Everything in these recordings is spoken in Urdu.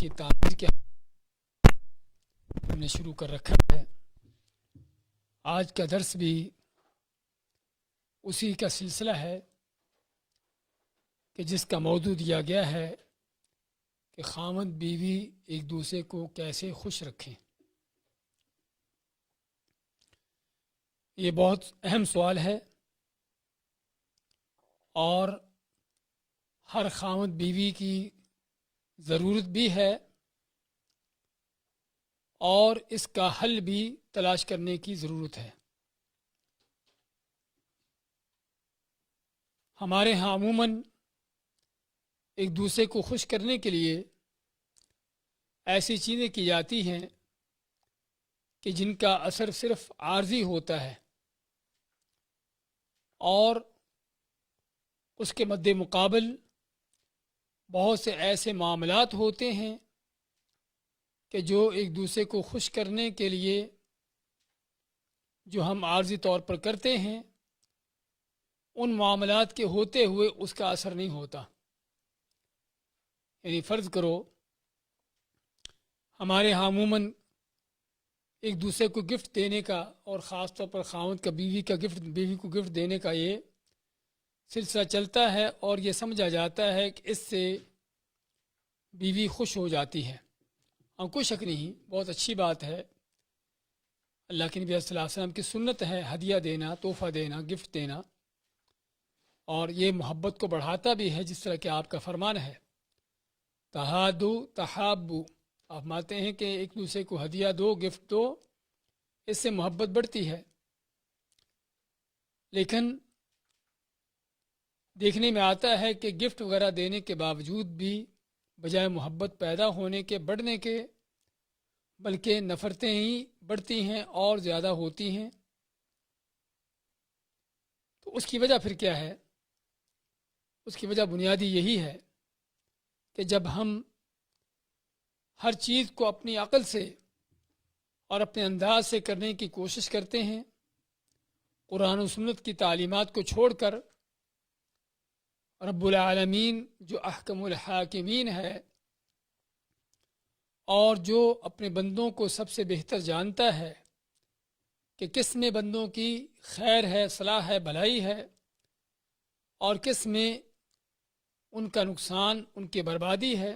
کی تعمیر کے ہم نے شروع کر رکھا ہے۔ آج کا درس بھی اسی کا سلسلہ ہے کہ جس کا موضوع دیا گیا ہے کہ خاوند بیوی ایک دوسرے کو کیسے خوش رکھیں۔ یہ بہت اہم سوال ہے اور ہر خاوند بیوی کی ضرورت بھی ہے اور اس کا حل بھی تلاش کرنے کی ضرورت ہے۔ ہمارے ہاں عموماً ایک دوسرے کو خوش کرنے کے لیے ایسی چیزیں کی جاتی ہیں کہ جن کا اثر صرف عارضی ہوتا ہے اور اس کے مد مقابل بہت سے ایسے معاملات ہوتے ہیں کہ جو ایک دوسرے کو خوش کرنے کے لیے جو ہم عارضی طور پر کرتے ہیں ان معاملات کے ہوتے ہوئے اس کا اثر نہیں ہوتا۔ یعنی فرض کرو ہمارے ہاں عموماً ایک دوسرے کو گفٹ دینے کا اور خاص طور پر خاوند کا بیوی کو گفٹ دینے کا یہ سلسلہ چلتا ہے اور یہ سمجھا جاتا ہے کہ اس سے بیوی خوش ہو جاتی ہے۔ ہاں کوئی شک نہیں، بہت اچھی بات ہے، اللہ کے نبی صلی اللہ علیہ وسلم کی سنت ہے ہدیہ دینا، تحفہ دینا، گفٹ دینا، اور یہ محبت کو بڑھاتا بھی ہے جس طرح کہ آپ کا فرمان ہے تہادو تحابو، آپ مانتے ہیں کہ ایک دوسرے کو ہدیہ دو، گفٹ دو، اس سے محبت بڑھتی ہے۔ لیکن دیکھنے میں آتا ہے کہ گفٹ وغیرہ دینے کے باوجود بھی بجائے محبت پیدا ہونے کے، بڑھنے کے، بلکہ نفرتیں ہی بڑھتی ہیں اور زیادہ ہوتی ہیں۔ تو اس کی وجہ پھر کیا ہے؟ اس کی وجہ بنیادی یہی ہے کہ جب ہم ہر چیز کو اپنی عقل سے اور اپنے انداز سے کرنے کی کوشش کرتے ہیں، قرآن و سنت کی تعلیمات کو چھوڑ کر، رب العالمین جو احکم الحاکمین ہے اور جو اپنے بندوں کو سب سے بہتر جانتا ہے کہ کس میں بندوں کی خیر ہے، صلاح ہے، بھلائی ہے، اور کس میں ان کا نقصان، ان کی بربادی ہے،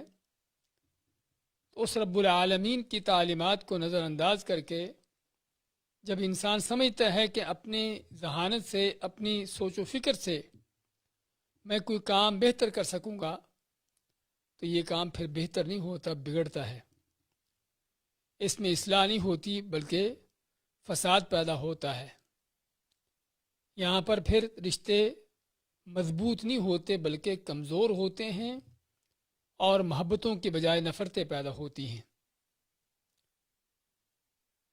تو اس رب العالمین کی تعلیمات کو نظر انداز کر کے جب انسان سمجھتا ہے کہ اپنی ذہانت سے، اپنی سوچ و فکر سے میں کوئی کام بہتر کر سکوں گا، تو یہ کام پھر بہتر نہیں ہوتا، بگڑتا ہے، اس میں اصلاح نہیں ہوتی بلکہ فساد پیدا ہوتا ہے۔ یہاں پر پھر رشتے مضبوط نہیں ہوتے بلکہ کمزور ہوتے ہیں اور محبتوں کے بجائے نفرتیں پیدا ہوتی ہیں۔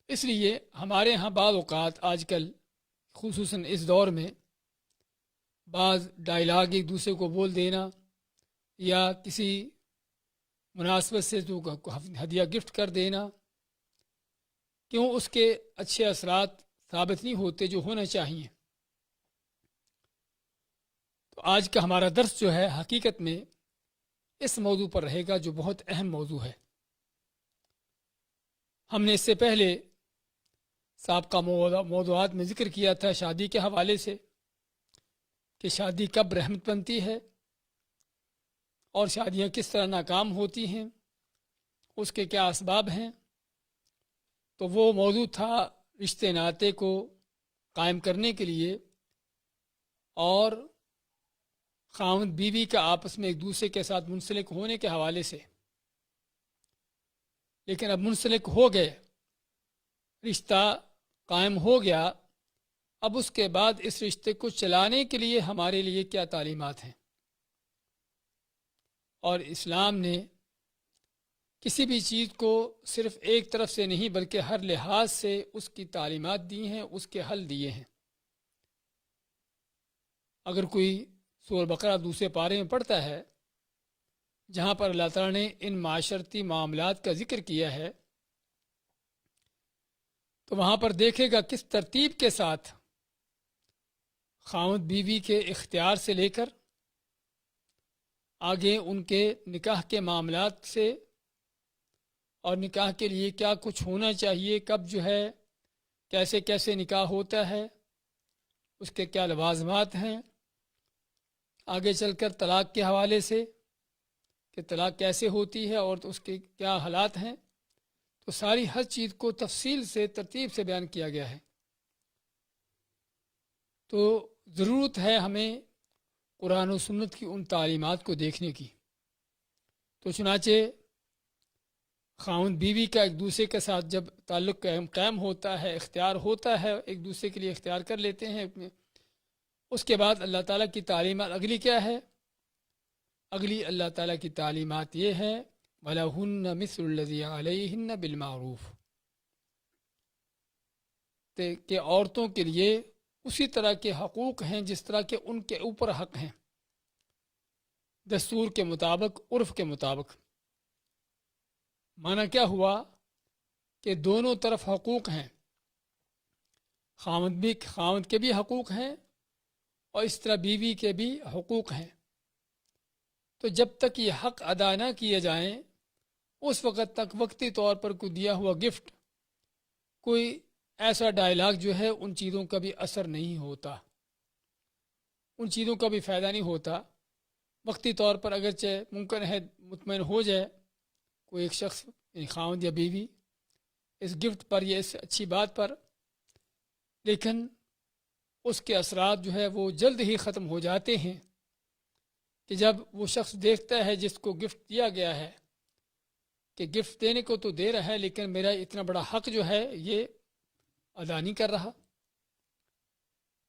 اس لیے ہمارے ہاں بعض اوقات آج کل خصوصاً اس دور میں بعض ڈائلاگ ایک دوسرے کو بول دینا یا کسی مناسبت سے تو ہدیہ گفٹ کر دینا، کیوں اس کے اچھے اثرات ثابت نہیں ہوتے جو ہونا چاہیے۔ تو آج کا ہمارا درس جو ہے حقیقت میں اس موضوع پر رہے گا جو بہت اہم موضوع ہے۔ ہم نے اس سے پہلے سابقہ موضوعات میں ذکر کیا تھا شادی کے حوالے سے کہ شادی کب رحمت بنتی ہے اور شادیاں کس طرح ناکام ہوتی ہیں، اس کے کیا اسباب ہیں۔ تو وہ موضوع تھا رشتے ناطے کو قائم کرنے کے لیے اور خاوند بیوی کا آپس میں ایک دوسرے کے ساتھ منسلک ہونے کے حوالے سے۔ لیکن اب منسلک ہو گئے، رشتہ قائم ہو گیا، اب اس کے بعد اس رشتے کو چلانے کے لیے ہمارے لیے کیا تعلیمات ہیں، اور اسلام نے کسی بھی چیز کو صرف ایک طرف سے نہیں بلکہ ہر لحاظ سے اس کی تعلیمات دی ہیں، اس کے حل دیے ہیں۔ اگر کوئی سورہ بقرہ دوسرے پارے میں پڑھتا ہے جہاں پر اللہ تعالیٰ نے ان معاشرتی معاملات کا ذکر کیا ہے، تو وہاں پر دیکھے گا کس ترتیب کے ساتھ خاوند بیوی کے اختیار سے لے کر آگے ان کے نکاح کے معاملات سے اور نکاح کے لیے کیا کچھ ہونا چاہیے، کب جو ہے کیسے کیسے نکاح ہوتا ہے، اس کے کیا لوازمات ہیں، آگے چل کر طلاق کے حوالے سے کہ طلاق کیسے ہوتی ہے اور اس کے کیا حالات ہیں، تو ساری ہر چیز کو تفصیل سے ترتیب سے بیان کیا گیا ہے۔ تو ضرورت ہے ہمیں قرآن و سنت کی ان تعلیمات کو دیکھنے کی۔ تو چنانچہ خاوند بیوی کا ایک دوسرے کے ساتھ جب تعلق قائم ہوتا ہے، اختیار ہوتا ہے، ایک دوسرے کے لیے اختیار کر لیتے ہیں، اس کے بعد اللہ تعالیٰ کی تعلیمات اگلی کیا ہے؟ اگلی اللہ تعالیٰ کی تعلیمات یہ ہے وَلَهُنَّ مِثْلُ الَّذِي عَلَيْهِنَّ بِالْمَعْرُوفِ، کہ عورتوں کے لیے اسی طرح کے حقوق ہیں جس طرح کے ان کے اوپر حق ہیں، دستور کے مطابق، عرف کے مطابق۔ معنی کیا ہوا کہ دونوں طرف حقوق ہیں، خاوند کے بھی حقوق ہیں اور اس طرح بیوی کے بھی حقوق ہیں۔ تو جب تک یہ حق ادا نہ کیے جائیں اس وقت تک وقتی طور پر کوئی دیا ہوا گفٹ، کوئی ایسا ڈائلاگ جو ہے ان چیزوں کا بھی اثر نہیں ہوتا، ان چیزوں کا بھی فائدہ نہیں ہوتا۔ وقتی طور پر اگرچہ ممکن ہے مطمئن ہو جائے کوئی ایک شخص، یعنی خاوند یا بیوی، اس گفٹ پر یا اس اچھی بات پر، لیکن اس کے اثرات جو ہے وہ جلد ہی ختم ہو جاتے ہیں کہ جب وہ شخص دیکھتا ہے جس کو گفٹ دیا گیا ہے کہ گفٹ دینے کو تو دے رہا ہے لیکن میرا اتنا بڑا حق جو ہے یہ ادا نہیں کر رہا،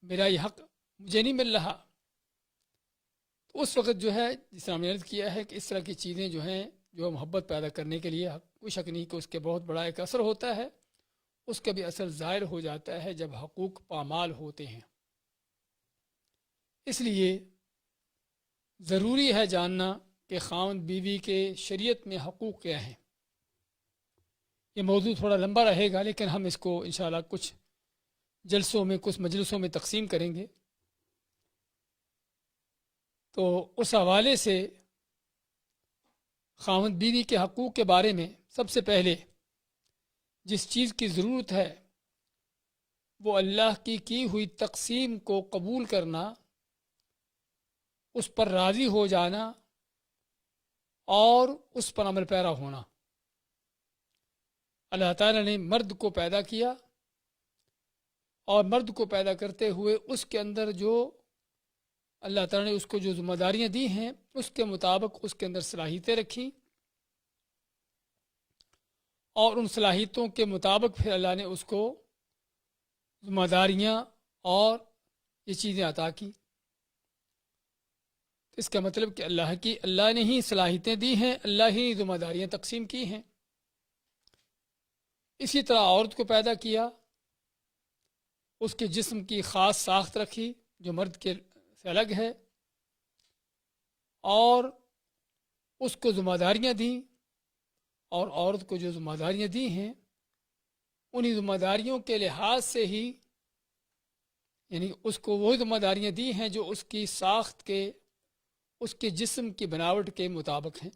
میرا یہ حق مجھے نہیں مل رہا، تو اس وقت جو ہے جس طرح ہم نے عرض کیا ہے کہ اس طرح کی چیزیں جو ہیں جو محبت پیدا کرنے کے لیے کوئی شک نہیں کہ اس کے بہت بڑا ایک اثر ہوتا ہے، اس کا بھی اثر ظاہر ہو جاتا ہے جب حقوق پامال ہوتے ہیں۔ اس لیے ضروری ہے جاننا کہ خاوند بیوی کے شریعت میں حقوق کیا ہیں۔ یہ موضوع تھوڑا لمبا رہے گا لیکن ہم اس کو انشاءاللہ کچھ جلسوں میں، کچھ مجلسوں میں تقسیم کریں گے۔ تو اس حوالے سے خاوند بیوی کے حقوق کے بارے میں سب سے پہلے جس چیز کی ضرورت ہے وہ اللہ کی ہوئی تقسیم کو قبول کرنا، اس پر راضی ہو جانا اور اس پر عمل پیرا ہونا۔ اللہ تعالیٰ نے مرد کو پیدا کیا اور مرد کو پیدا کرتے ہوئے اس کے اندر جو اللہ تعالیٰ نے اس کو جو ذمہ داریاں دی ہیں اس کے مطابق اس کے اندر صلاحیتیں رکھی، اور ان صلاحیتوں کے مطابق پھر اللہ نے اس کو ذمہ داریاں اور یہ چیزیں عطا کی۔ اس کا مطلب کہ اللہ نے ہی صلاحیتیں دی ہیں، اللہ ہی ذمہ داریاں تقسیم کی ہیں۔ اسی طرح عورت کو پیدا کیا، اس کے جسم کی خاص ساخت رکھی جو مرد کے سے الگ ہے، اور اس کو ذمہ داریاں دیں، اور عورت کو جو ذمہ داریاں دی ہیں انہی ذمہ داریوں کے لحاظ سے ہی، یعنی اس کو وہی ذمہ داریاں دی ہیں جو اس کی ساخت کے، اس کے جسم کی بناوٹ کے مطابق ہیں۔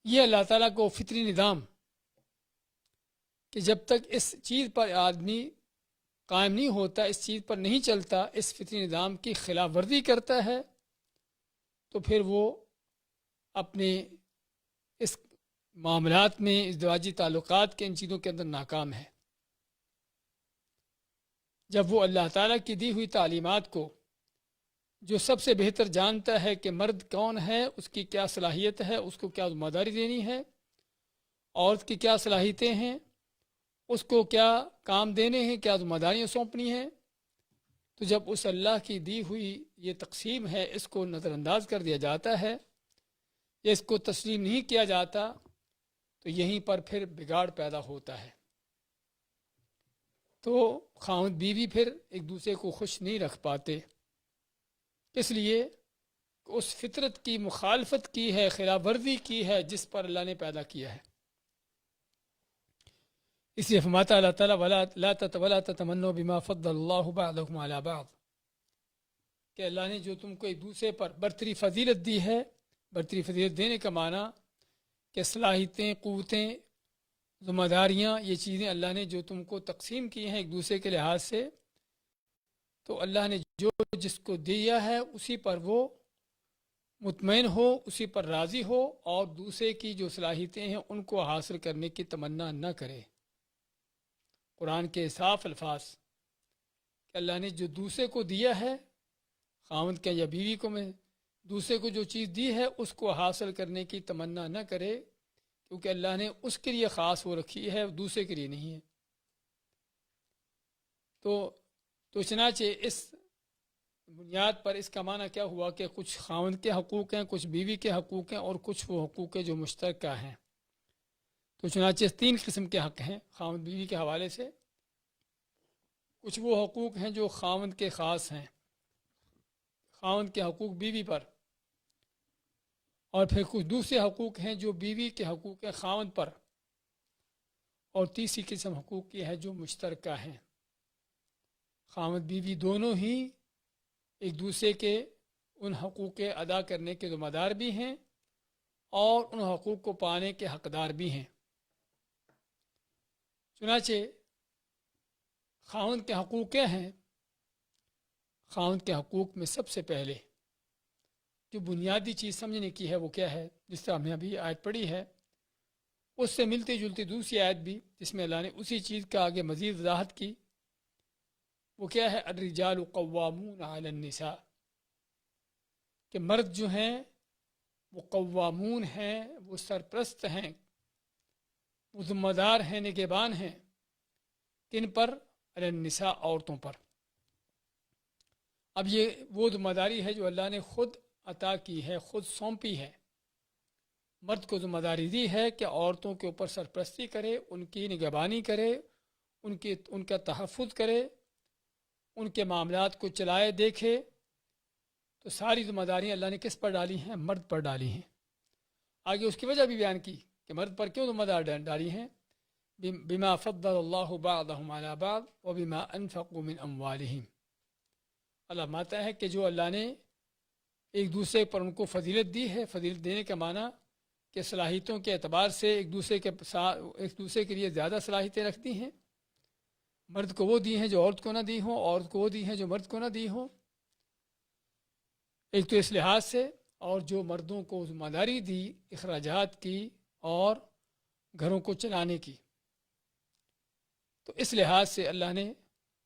یہ اللہ تعالیٰ کو فطری نظام کہ جب تک اس چیز پر آدمی قائم نہیں ہوتا، اس چیز پر نہیں چلتا، اس فطری نظام کی خلاف ورزی کرتا ہے تو پھر وہ اپنے اس معاملات میں، ازدواجی تعلقات کے ان چیزوں کے اندر ناکام ہے۔ جب وہ اللہ تعالیٰ کی دی ہوئی تعلیمات کو، جو سب سے بہتر جانتا ہے کہ مرد کون ہے، اس کی کیا صلاحیت ہے، اس کو کیا ذمہ داری دینی ہے، عورت کی کیا صلاحیتیں ہیں، اس کو کیا کام دینے ہیں، کیا ذمہ داریاں سونپنی ہیں، تو جب اس اللہ کی دی ہوئی یہ تقسیم ہے اس کو نظر انداز کر دیا جاتا ہے یا اس کو تسلیم نہیں کیا جاتا تو یہیں پر پھر بگاڑ پیدا ہوتا ہے۔ تو خاوند بیوی پھر ایک دوسرے کو خوش نہیں رکھ پاتے، اس لیے اس فطرت کی مخالفت کی ہے، خلاف ورزی کی ہے جس پر اللہ نے پیدا کیا ہے۔ اس لیے فرماتا اللہ تعالیٰ وَلَا تَتَمَنُّوا بِمَا فَضَّلَ اللَّهُ بَعْضَكُمْ عَلَى بَعْضٍ، کہ اللہ نے جو تم کو ایک دوسرے پر برتری فضیلت دی ہے، برتری فضیلت دینے کا معنی کہ صلاحیتیں، قوتیں، ذمہ داریاں، یہ چیزیں اللہ نے جو تم کو تقسیم کی ہیں ایک دوسرے کے لحاظ سے، تو اللہ نے جو جس کو دیا ہے اسی پر وہ مطمئن ہو، اسی پر راضی ہو، اور دوسرے کی جو صلاحیتیں ہیں ان کو حاصل کرنے کی تمنا نہ کرے۔ قرآن کے صاف الفاظ کہ اللہ نے جو دوسرے کو دیا ہے، خاوند کے یا بیوی کو، میں دوسرے کو جو چیز دی ہے اس کو حاصل کرنے کی تمنا نہ کرے، کیونکہ اللہ نے اس کے لیے خاص وہ رکھی ہے، دوسرے کے لیے نہیں ہے۔ تو چنانچہ اس بنیاد پر اس کا معنی کیا ہوا کہ کچھ خاوند کے حقوق ہیں، کچھ بیوی کے حقوق ہیں، اور کچھ وہ حقوق ہیں جو مشترکہ ہیں۔ تو چنانچہ تین قسم کے حق ہیں خاوند بیوی کے حوالے سے۔ کچھ وہ حقوق ہیں جو خاوند کے خاص ہیں، خاوند کے حقوق بیوی پر، اور پھر کچھ دوسرے حقوق ہیں جو بیوی کے حقوق ہیں خاوند پر، اور تیسری قسم حقوق کی ہے جو مشترکہ ہیں۔ خاوند بیوی دونوں ہی ایک دوسرے کے ان حقوق کے ادا کرنے کے ذمہ دار بھی ہیں اور ان حقوق کو پانے کے حقدار بھی ہیں۔ چنانچہ خاوند کے حقوق کیا ہیں؟ خاوند کے حقوق میں سب سے پہلے جو بنیادی چیز سمجھنے کی ہے وہ کیا ہے؟ جس طرح ہم نے ابھی آیت پڑھی ہے، اس سے ملتی جلتی دوسری آیت بھی جس میں اللہ نے اسی چیز کا آگے مزید وضاحت کی، وہ کیا ہے؟ الرجال قوامون علی النساء، کہ مرد جو ہیں وہ قوامون ہیں، وہ سرپرست ہیں، وہ ذمہ دار ہیں، نگہبان ہیں، کن پر؟ علی النساء، عورتوں پر۔ اب یہ وہ ذمہ داری ہے جو اللہ نے خود عطا کی ہے، خود سونپی ہے۔ مرد کو ذمہ داری دی ہے کہ عورتوں کے اوپر سرپرستی کرے، ان کی نگہبانی کرے، ان کا تحفظ کرے، ان کے معاملات کو چلائے، دیکھے۔ تو ساری ذمہ داریاں اللہ نے کس پر ڈالی ہیں؟ مرد پر ڈالی ہیں۔ آگے اس کی وجہ بھی بیان کی کہ مرد پر کیوں ذمہ دار ڈالی ہیں، بما فضل اللہ بعضهم علی بعض وبما انفقوا من اموالہم۔ اللہ ماتا ہے کہ جو اللہ نے ایک دوسرے پر ان کو فضیلت دی ہے، فضیلت دینے کا معنی کہ صلاحیتوں کے اعتبار سے ایک دوسرے کے لیے زیادہ صلاحیتیں رکھتی ہیں۔ مرد کو وہ دی ہیں جو عورت کو نہ دی ہوں، عورت کو وہ دی ہیں جو مرد کو نہ دی ہوں، ایک تو اس لحاظ سے، اور جو مردوں کو ذمہ داری دی اخراجات کی اور گھروں کو چلانے کی، تو اس لحاظ سے اللہ نے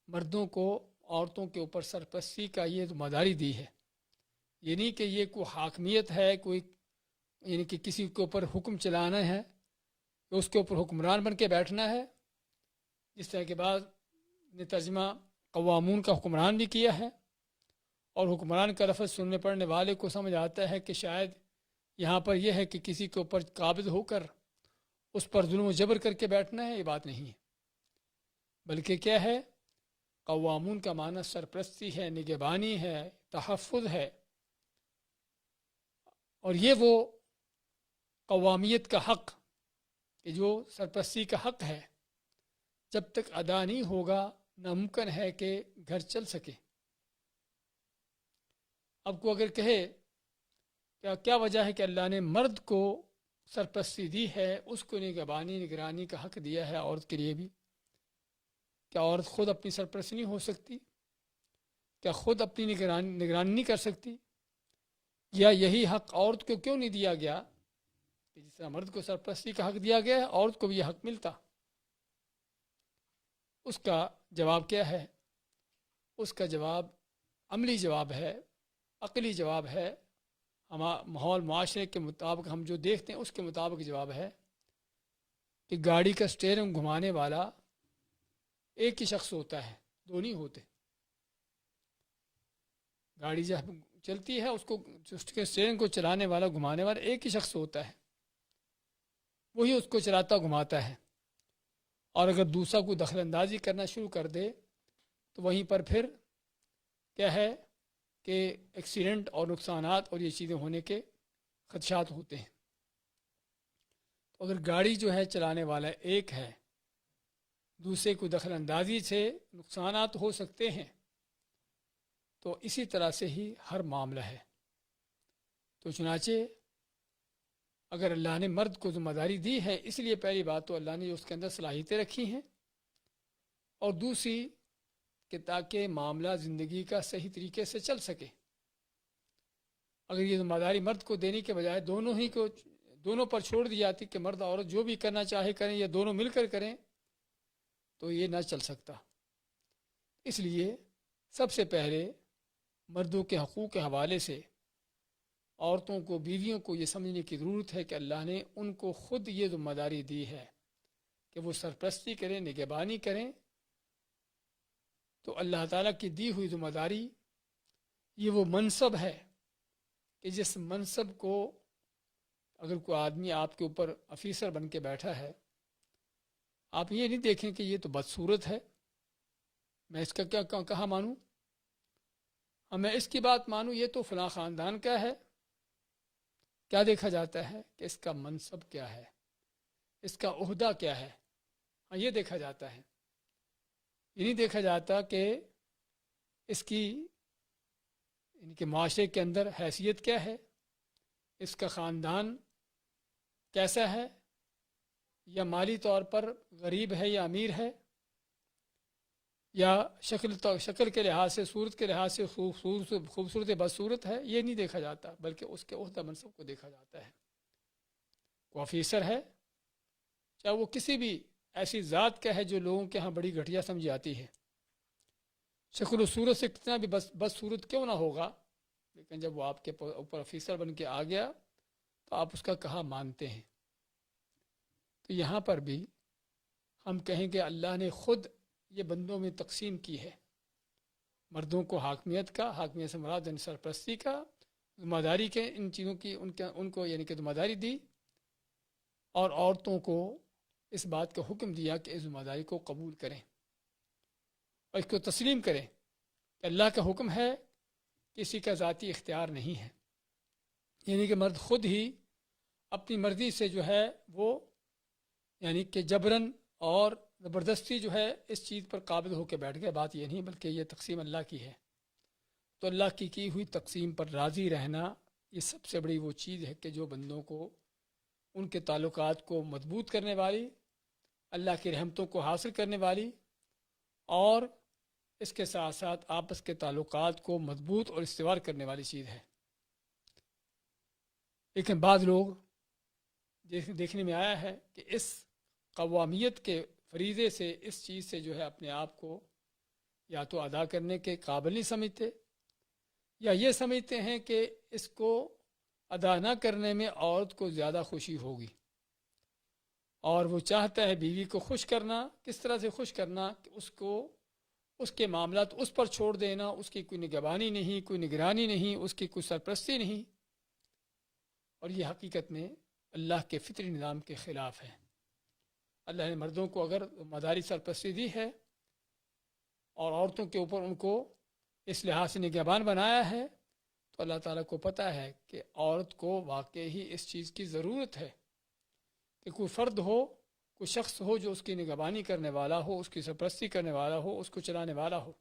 مردوں کو عورتوں کے اوپر سرپرستی کا یہ ذمہ داری دی ہے۔ یہ نہیں کہ یہ کوئی حاکمیت ہے، کوئی یعنی کہ کسی کے اوپر حکم چلانا ہے، اس کے اوپر حکمران بن کے بیٹھنا ہے، جس طرح کے بعد نے ترجمہ قوامون کا حکمران بھی کیا ہے، اور حکمران کا لفظ سننے پڑھنے والے کو سمجھ آتا ہے کہ شاید یہاں پر یہ ہے کہ کسی کے اوپر قابض ہو کر اس پر ظلم و جبر کر کے بیٹھنا ہے، یہ بات نہیں ہے، بلکہ کیا ہے؟ قوامون کا معنی سرپرستی ہے، نگہبانی ہے، تحفظ ہے، اور یہ وہ قوامیت کا حق کہ جو سرپرستی کا حق ہے، جب تک ادا نہیں ہوگا ناممکن ہے کہ گھر چل سکے۔ اب کو اگر کہے کیا وجہ ہے کہ اللہ نے مرد کو سرپرستی دی ہے، اس کو نگہبانی نگرانی کا حق دیا ہے عورت کے لیے بھی؟ کیا عورت خود اپنی سرپرستی نہیں ہو سکتی؟ کیا خود اپنی نگرانی نہیں کر سکتی؟ یا یہی حق عورت کو کیوں نہیں دیا گیا کہ جس طرح مرد کو سرپرستی کا حق دیا گیا ہے عورت کو بھی یہ حق ملتا؟ اس کا جواب کیا ہے؟ اس کا جواب عملی جواب ہے، عقلی جواب ہے، ماحول معاشرے کے مطابق ہم جو دیکھتے ہیں اس کے مطابق جواب ہے کہ گاڑی کا اسٹیئرنگ گھمانے والا ایک ہی شخص ہوتا ہے، دو نہیں ہوتے۔ گاڑی جب چلتی ہے اس کے اسٹیئرنگ کو چلانے والا، گھمانے والا ایک ہی شخص ہوتا ہے، وہی اس کو چلاتا گھماتا ہے، اور اگر دوسرا کوئی دخل اندازی کرنا شروع کر دے تو وہیں پر پھر کیا ہے کہ ایکسیڈنٹ اور نقصانات اور یہ چیزیں ہونے کے خدشات ہوتے ہیں۔ تو اگر گاڑی جو ہے چلانے والا ایک ہے، دوسرے کو دخل اندازی سے نقصانات ہو سکتے ہیں، تو اسی طرح سے ہی ہر معاملہ ہے۔ تو چنانچہ اگر اللہ نے مرد کو ذمہ داری دی ہے، اس لیے پہلی بات تو اللہ نے اس کے اندر صلاحیتیں رکھی ہیں، اور دوسری کہ تاکہ معاملہ زندگی کا صحیح طریقے سے چل سکے۔ اگر یہ ذمہ داری مرد کو دینے کے بجائے دونوں پر چھوڑ دی جاتی کہ مرد عورت جو بھی کرنا چاہے کریں یا دونوں مل کر کریں، تو یہ نہ چل سکتا۔ اس لیے سب سے پہلے مردوں کے حقوق کے حوالے سے عورتوں کو، بیویوں کو یہ سمجھنے کی ضرورت ہے کہ اللہ نے ان کو خود یہ ذمہ داری دی ہے کہ وہ سرپرستی کریں، نگہبانی کریں۔ تو اللہ تعالیٰ کی دی ہوئی ذمہ داری یہ وہ منصب ہے کہ جس منصب کو اگر کوئی آدمی آپ کے اوپر افیسر بن کے بیٹھا ہے، آپ یہ نہیں دیکھیں کہ یہ تو بدصورت ہے، میں اس کا کہاں مانوں، میں اس کی بات مانوں، یہ تو فلاں خاندان کا ہے۔ کیا دیکھا جاتا ہے کہ اس کا منصب کیا ہے، اس کا عہدہ کیا ہے، یہ دیکھا جاتا ہے۔ یہ نہیں دیکھا جاتا کہ اس کی ان کے معاشرے کے اندر حیثیت کیا ہے، اس کا خاندان کیسا ہے، یا مالی طور پر غریب ہے یا امیر ہے، یا شکل کے لحاظ سے، صورت کے لحاظ سے خوبصورت بدصورت ہے، یہ نہیں دیکھا جاتا، بلکہ اس کے عہدہ منصب کو دیکھا جاتا ہے۔ وہ آفیسر ہے، چاہے وہ کسی بھی ایسی ذات کا ہے جو لوگوں کے ہاں بڑی گھٹیا سمجھی جاتی ہے، شکل و صورت سے کتنا بھی بدصورت کیوں نہ ہوگا، لیکن جب وہ آپ کے اوپر افیسر بن کے آ گیا تو آپ اس کا کہا مانتے ہیں۔ تو یہاں پر بھی ہم کہیں کہ اللہ نے خود یہ بندوں میں تقسیم کی ہے، مردوں کو حاکمیت سے مراد یعنی سرپرستی کا، ذمہ داری کے ان چیزوں کی ان کو یعنی کہ ذمہ داری دی، اور عورتوں کو اس بات کا حکم دیا کہ اس ذمہ داری کو قبول کریں اور اس کو تسلیم کریں کہ اللہ کا حکم ہے، کسی کا ذاتی اختیار نہیں ہے، یعنی کہ مرد خود ہی اپنی مرضی سے جو ہے وہ یعنی کہ جبراً اور زبردستی جو ہے اس چیز پر قابل ہو کے بیٹھ گئے، بات یہ نہیں بلکہ یہ تقسیم اللہ کی ہے۔ تو اللہ کی ہوئی تقسیم پر راضی رہنا یہ سب سے بڑی وہ چیز ہے کہ جو بندوں کو ان کے تعلقات کو مضبوط کرنے والی، اللہ کی رحمتوں کو حاصل کرنے والی، اور اس کے ساتھ ساتھ آپس کے تعلقات کو مضبوط اور استوار کرنے والی چیز ہے۔ لیکن بعض لوگ دیکھنے میں آیا ہے کہ اس قوامیت کے فریضے سے، اس چیز سے جو ہے اپنے آپ کو یا تو ادا کرنے کے قابل نہیں سمجھتے، یا یہ سمجھتے ہیں کہ اس کو ادا نہ کرنے میں عورت کو زیادہ خوشی ہوگی، اور وہ چاہتا ہے بیوی کو خوش کرنا۔ کس طرح سے خوش کرنا کہ اس کے معاملات اس پر چھوڑ دینا، اس کی کوئی نگہبانی نہیں، کوئی نگرانی نہیں، اس کی کوئی سرپرستی نہیں، اور یہ حقیقت میں اللہ کے فطری نظام کے خلاف ہے۔ اللہ نے مردوں کو اگر مداری سرپرستی دی ہے اور عورتوں کے اوپر ان کو اس لحاظ سے نگہبان بنایا ہے، تو اللہ تعالیٰ کو پتہ ہے کہ عورت کو واقعی ہی اس چیز کی ضرورت ہے کہ کوئی فرد ہو، کوئی شخص ہو جو اس کی نگہبانی کرنے والا ہو، اس کی سرپرستی کرنے والا ہو، اس کو چلانے والا ہو۔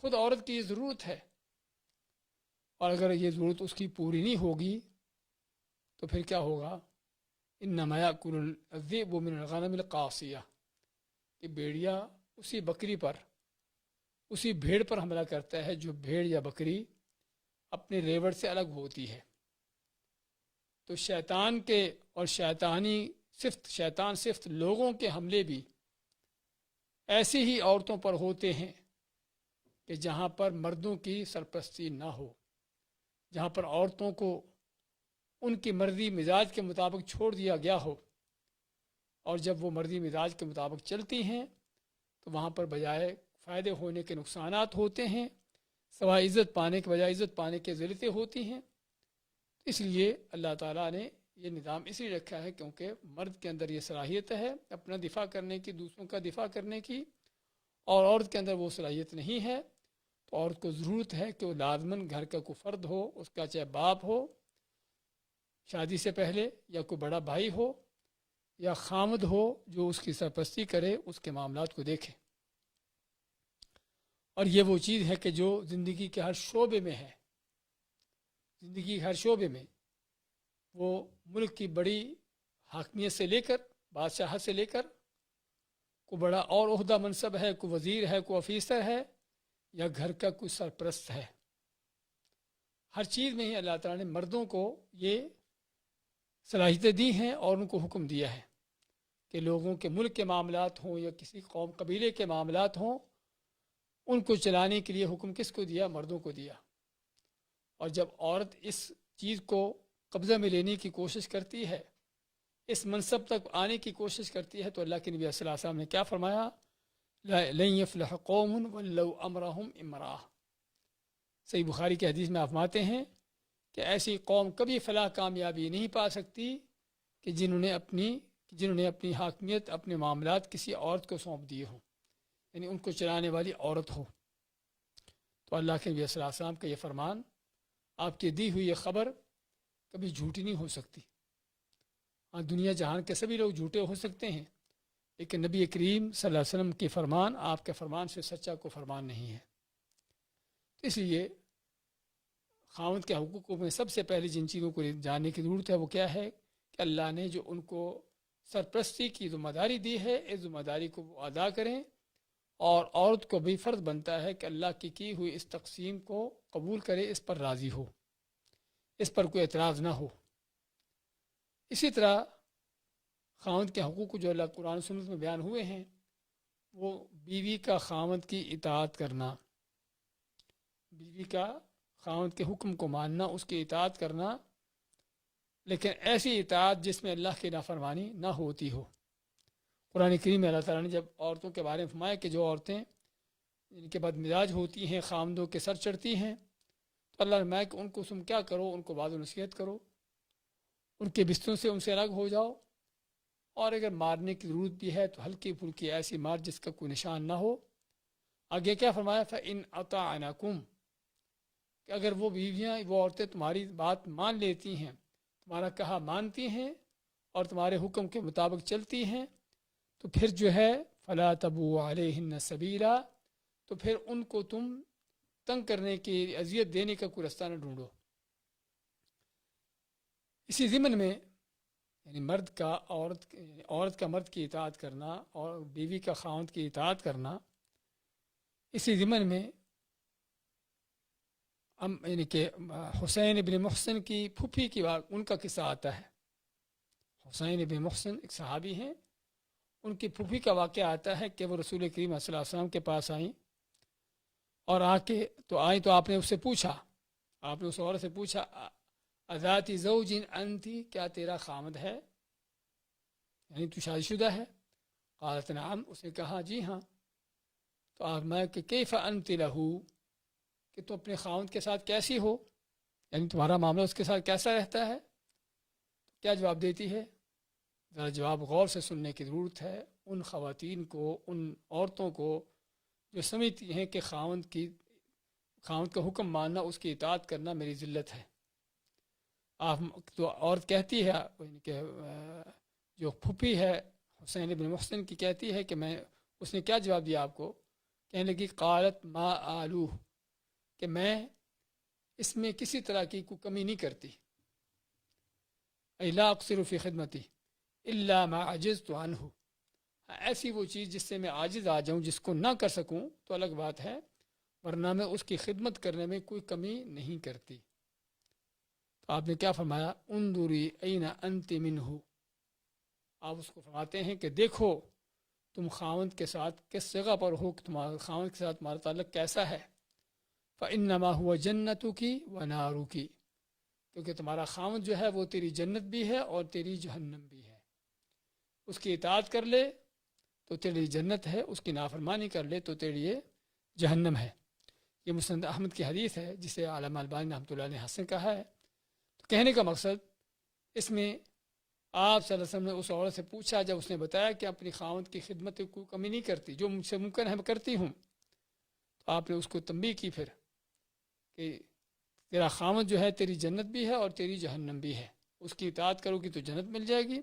خود عورت کی یہ ضرورت ہے، اور اگر یہ ضرورت اس کی پوری نہیں ہوگی تو پھر کیا ہوگا؟ انما یاکل الذئب من الغنم القاصیہ، کہ بھیڑیا اسی بکری پر، اسی بھیڑ پر حملہ کرتا ہے جو بھیڑ یا بکری اپنے ریوڑ سے الگ ہوتی ہے۔ تو شیطان کے اور شیطان صفت لوگوں کے حملے بھی ایسی ہی عورتوں پر ہوتے ہیں کہ جہاں پر مردوں کی سرپرستی نہ ہو، جہاں پر عورتوں کو ان کی مرضی مزاج کے مطابق چھوڑ دیا گیا ہو، اور جب وہ مرضی مزاج کے مطابق چلتی ہیں تو وہاں پر بجائے فائدے ہونے کے نقصانات ہوتے ہیں، سوائے عزت پانے کے بجائے عزت پانے کے ذلتیں ہوتی ہیں۔ اس لیے اللہ تعالیٰ نے یہ نظام اس لیے رکھا ہے کیونکہ مرد کے اندر یہ صلاحیت ہے اپنا دفاع کرنے کی، دوسروں کا دفاع کرنے کی، اور عورت کے اندر وہ صلاحیت نہیں ہے۔ تو عورت کو ضرورت ہے کہ وہ لازماً گھر کا کوئی فرد ہو، اس کا چاہے باپ ہو شادی سے پہلے، یا کوئی بڑا بھائی ہو، یا خامد ہو جو اس کی سرپرستی کرے، اس کے معاملات کو دیکھے۔ اور یہ وہ چیز ہے کہ جو زندگی کے ہر شعبے میں ہے، زندگی کے ہر شعبے میں وہ ملک کی بڑی حاکمیت سے لے کر، بادشاہت سے لے کر، کوئی بڑا اور عہدہ منصب ہے، کوئی وزیر ہے، کوئی آفیسر ہے، یا گھر کا کوئی سرپرست ہے، ہر چیز میں ہی اللہ تعالیٰ نے مردوں کو یہ صلاحیتیں دی ہیں اور ان کو حکم دیا ہے کہ لوگوں کے ملک کے معاملات ہوں یا کسی قوم قبیلے کے معاملات ہوں، ان کو چلانے کے لیے حکم کس کو دیا؟ مردوں کو دیا۔ اور جب عورت اس چیز کو قبضہ میں لینے کی کوشش کرتی ہے، اس منصب تک آنے کی کوشش کرتی ہے، تو اللہ کے نبی صلی اللہ علیہ وسلم نے کیا فرمایا؟ لن يفلح قوم ولو امرهم امرأة۔ صحیح بخاری کی حدیث میں آپ فرماتے ہیں کہ ایسی قوم کبھی فلاح کامیابی نہیں پا سکتی کہ جنہوں نے اپنی حاکمیت، اپنے معاملات کسی عورت کو سونپ دیے ہوں، یعنی ان کو چلانے والی عورت ہو۔ تو اللہ کے نبی صلی اللہ علیہ وسلم کا یہ فرمان، آپ کی دی ہوئی یہ خبر کبھی جھوٹی نہیں ہو سکتی۔ ہاں، دنیا جہان کے سبھی لوگ جھوٹے ہو سکتے ہیں، لیکن نبی کریم صلی اللہ علیہ وسلم کے فرمان آپ کے فرمان سے سچا کو فرمان نہیں ہے۔ تو اس لیے خاوند کے حقوق میں سب سے پہلے جن چیزوں کو جاننے کی ضرورت ہے وہ کیا ہے کہ اللہ نے جو ان کو سرپرستی کی ذمہ داری دی ہے، اس ذمہ داری کو وہ ادا کریں، اور عورت کو بھی فرض بنتا ہے کہ اللہ کی ہوئی اس تقسیم کو قبول کرے، اس پر راضی ہو، اس پر کوئی اعتراض نہ ہو۔ اسی طرح خاوند کے حقوق جو اللہ قرآن و سنت میں بیان ہوئے ہیں، وہ بیوی کا خاوند کی اطاعت کرنا، بیوی کا خاوند کے حکم کو ماننا، اس کی اطاعت کرنا، لیکن ایسی اطاعت جس میں اللہ کی نافرمانی نہ ہوتی ہو۔ قرآن کریم میں اللہ تعالیٰ نے جب عورتوں کے بارے میں فرمایا کہ جو عورتیں ان کے بد مزاج ہوتی ہیں، خاوندوں کے سر چڑھتی ہیں، تو اللہ نے فرمایا کہ ان کو تم کیا کرو؟ ان کو واضح و نصیحت کرو، ان کے بستروں سے ان سے الگ ہو جاؤ، اور اگر مارنے کی ضرورت بھی ہے تو ہلکی پھلکی ایسی مار جس کا کوئی نشان نہ ہو۔ آگے کیا فرمایا؟ فَإِنْ أَطَعْنَكُمْ، کہ اگر وہ بیویاں، وہ عورتیں تمہاری بات مان لیتی ہیں، تمہارا کہا مانتی ہیں اور تمہارے حکم کے مطابق چلتی ہیں، تو پھر جو ہے فَلَا تَبُغُوا عَلَيْهِنَّ سَبِيلًا، تو پھر ان کو تم تنگ کرنے کی، اذیت دینے کا کوئی رستہ نہ ڈھونڈو۔ اسی ضمن میں یعنی عورت کا مرد کی اطاعت کرنا اور بیوی کا خاوند کی اطاعت کرنا، اسی ضمن میں یعنی کہ حسین بن محسن کی پھوپھی کی بات، ان کا قصہ آتا ہے۔ حسین بن محسن ایک صحابی ہیں، ان کی پھوپھی کا واقعہ آتا ہے کہ وہ رسول کریم صلی اللہ علیہ وسلم کے پاس آئیں، اور آئیں تو آپ نے اس سے پوچھا، آپ نے اس عورت سے پوچھا اذاتی زوج انتی، کیا تیرا خامد ہے، یعنی تو شادی شدہ ہے؟ قالت نعم، اس نے کہا جی ہاں۔ تو آپ میں کہ کیف انت لہو، کہ تم اپنے خاوند کے ساتھ کیسی ہو، یعنی تمہارا معاملہ اس کے ساتھ کیسا رہتا ہے؟ کیا جواب دیتی ہے؟ ذرا جواب غور سے سننے کی ضرورت ہے۔ ان خواتین کو، ان عورتوں کو جو سمجھتی ہیں کہ خاوند کا حکم ماننا، اس کی اطاعت کرنا میری ذلت ہے، تو عورت کہتی ہے کہ جو پھوپھی ہے حسین بن محسن کی، کہتی ہے کہ اس نے کیا جواب دیا آپ کو؟ کہنے لگی قالت ما آلوہ، کہ میں اس میں کسی طرح کی کوئی کمی نہیں کرتی، لا اقصر فی خدمتی الا ما عجزت عنہ، ایسی وہ چیز جس سے میں عاجز آ جاؤں، جس کو نہ کر سکوں تو الگ بات ہے، ورنہ میں اس کی خدمت کرنے میں کوئی کمی نہیں کرتی۔ تو آپ نے کیا فرمایا؟ انظری این انت منہ، آپ اس کو فرماتے ہیں کہ دیکھو تم خاوند کے ساتھ کس جگہ پر ہو، تمہارا خاوند کے ساتھ تمہارا تعلق کیسا ہے۔ فإنما هو جنتك ونارك، کیونکہ تمہارا خاوند جو ہے وہ تیری جنت بھی ہے اور تیری جہنم بھی ہے، اس کی اطاعت کر لے تو تیری جنت ہے، اس کی نافرمانی کر لے تو تیری یہ جہنم ہے۔ یہ مسند احمد کی حدیث ہے جسے علامہ البانی رحمۃ اللہ علیہ حسن کہا ہے۔ تو کہنے کا مقصد اس میں آپ صلی اللہ علیہ وسلم نے اس عورت سے پوچھا، جب اس نے بتایا کہ اپنی خاوند کی خدمت کو کمی نہیں کرتی، جو مجھ سے ممکن ہے میں کرتی ہوں، تو آپ نے اس کو تنبیہ کی پھر کہ تیرا خاوند جو ہے تیری جنت بھی ہے اور تیری جہنم بھی ہے، اس کی اطاعت کرو گی تو جنت مل جائے گی،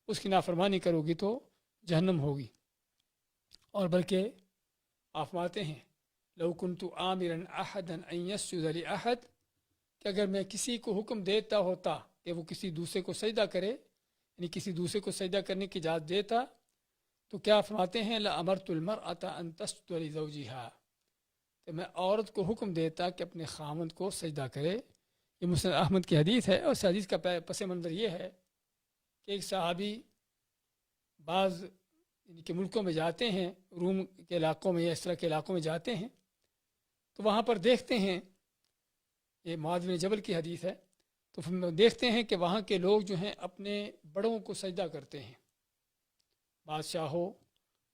اس کی نافرمانی کرو گی تو جہنم ہوگی۔ اور بلکہ آپ فرماتے ہیں لو کنت آمرا احدا ان یسجد لاحد، کہ اگر میں کسی کو حکم دیتا ہوتا کہ وہ کسی دوسرے کو سجدہ کرے، یعنی کسی دوسرے کو سجدہ کرنے کی اجازت دیتا، تو کیا فرماتے ہیں لَأَمَرْتُ الْمَرْأَةَ أَن تَسْجُدَ لِزَوْجِهَا، کہ میں عورت کو حکم دیتا کہ اپنے خاوند کو سجدہ کرے۔ یہ مسند احمد کی حدیث ہے، اور اس حدیث کا پس منظر یہ ہے کہ ایک صحابی بعض ان کے ملکوں میں جاتے ہیں، روم کے علاقوں میں یا اس طرح کے علاقوں میں جاتے ہیں، تو وہاں پر دیکھتے ہیں، یہ معاذ بن جبل کی حدیث ہے، تو پھر دیکھتے ہیں کہ وہاں کے لوگ جو ہیں اپنے بڑوں کو سجدہ کرتے ہیں، بادشاہ ہو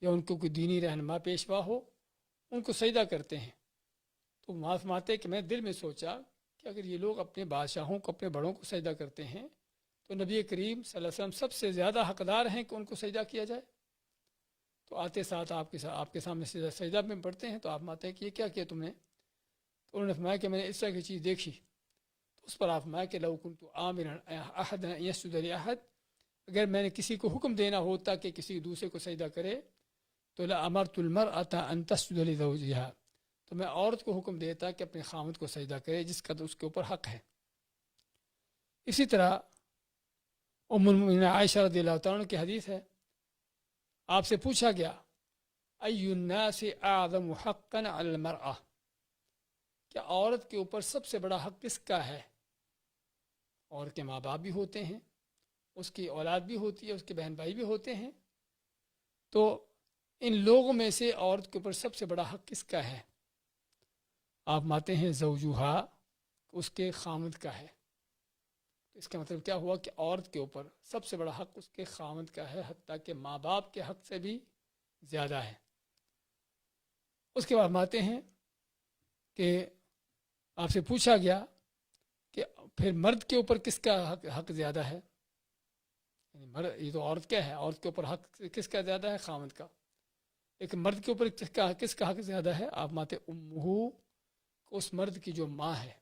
یا ان کو کوئی دینی رہنما پیشوا ہو، ان کو سجدہ کرتے ہیں۔ تو معاذ ماتے کہ میں دل میں سوچا کہ اگر یہ لوگ اپنے بادشاہوں کو، اپنے بڑوں کو سجدہ کرتے ہیں، تو نبی کریم صلی اللہ علیہ وسلم سب سے زیادہ حقدار ہیں کہ ان کو سجدہ کیا جائے۔ تو آتے ساتھ آپ کے سامنے سجدہ میں پڑھتے ہیں، تو آپ ماتے ہیں کہ یہ کیا کیا تم نے؟ تو انہوں نے فرمایا کہ میں نے اس طرح کی چیز دیکھی، تو اس پر آپ فرمایا کہ لو کنت آمرا احد ان یسجد لاحد، اگر میں نے کسی کو حکم دینا ہوتا کہ کسی دوسرے کو سجدہ کرے تو لامرت المرأة ان تسجد لزوجها، تو میں عورت کو حکم دیتا کہ اپنے خاوند کو سجدہ کرے جس کا اس کے اوپر حق ہے۔ اسی طرح ام المؤمنین عائشہ رضی اللہ تعالیٰ عنہ کی حدیث ہے، آپ سے پوچھا گیا ای الناس اعظم حقا علی المرأة، کہ عورت کے اوپر سب سے بڑا حق کس کا ہے؟ عورت کے ماں باپ بھی ہوتے ہیں، اس کی اولاد بھی ہوتی ہے، اس کے بہن بھائی بھی ہوتے ہیں، تو ان لوگوں میں سے عورت کے اوپر سب سے بڑا حق کس کا ہے؟ آپ ماتے ہیں زوجہا، اس کے خاوند کا ہے۔ تو اس کا مطلب کیا ہوا کہ عورت کے اوپر سب سے بڑا حق اس کے خاوند کا ہے، حتیٰ کہ ماں باپ کے حق سے بھی زیادہ ہے۔ اس کے بعد ماتے ہیں کہ آپ سے پوچھا گیا کہ پھر مرد کے اوپر کس کا حق زیادہ ہے؟ یعنی مرد، یہ تو عورت کا ہے، عورت کے اوپر حق کس کا زیادہ ہے؟ خاوند کا۔ لیکن مرد کے اوپر کس کا حق زیادہ ہے؟ آپ ماتے امہو، اس مرد کی جو ماں ہے،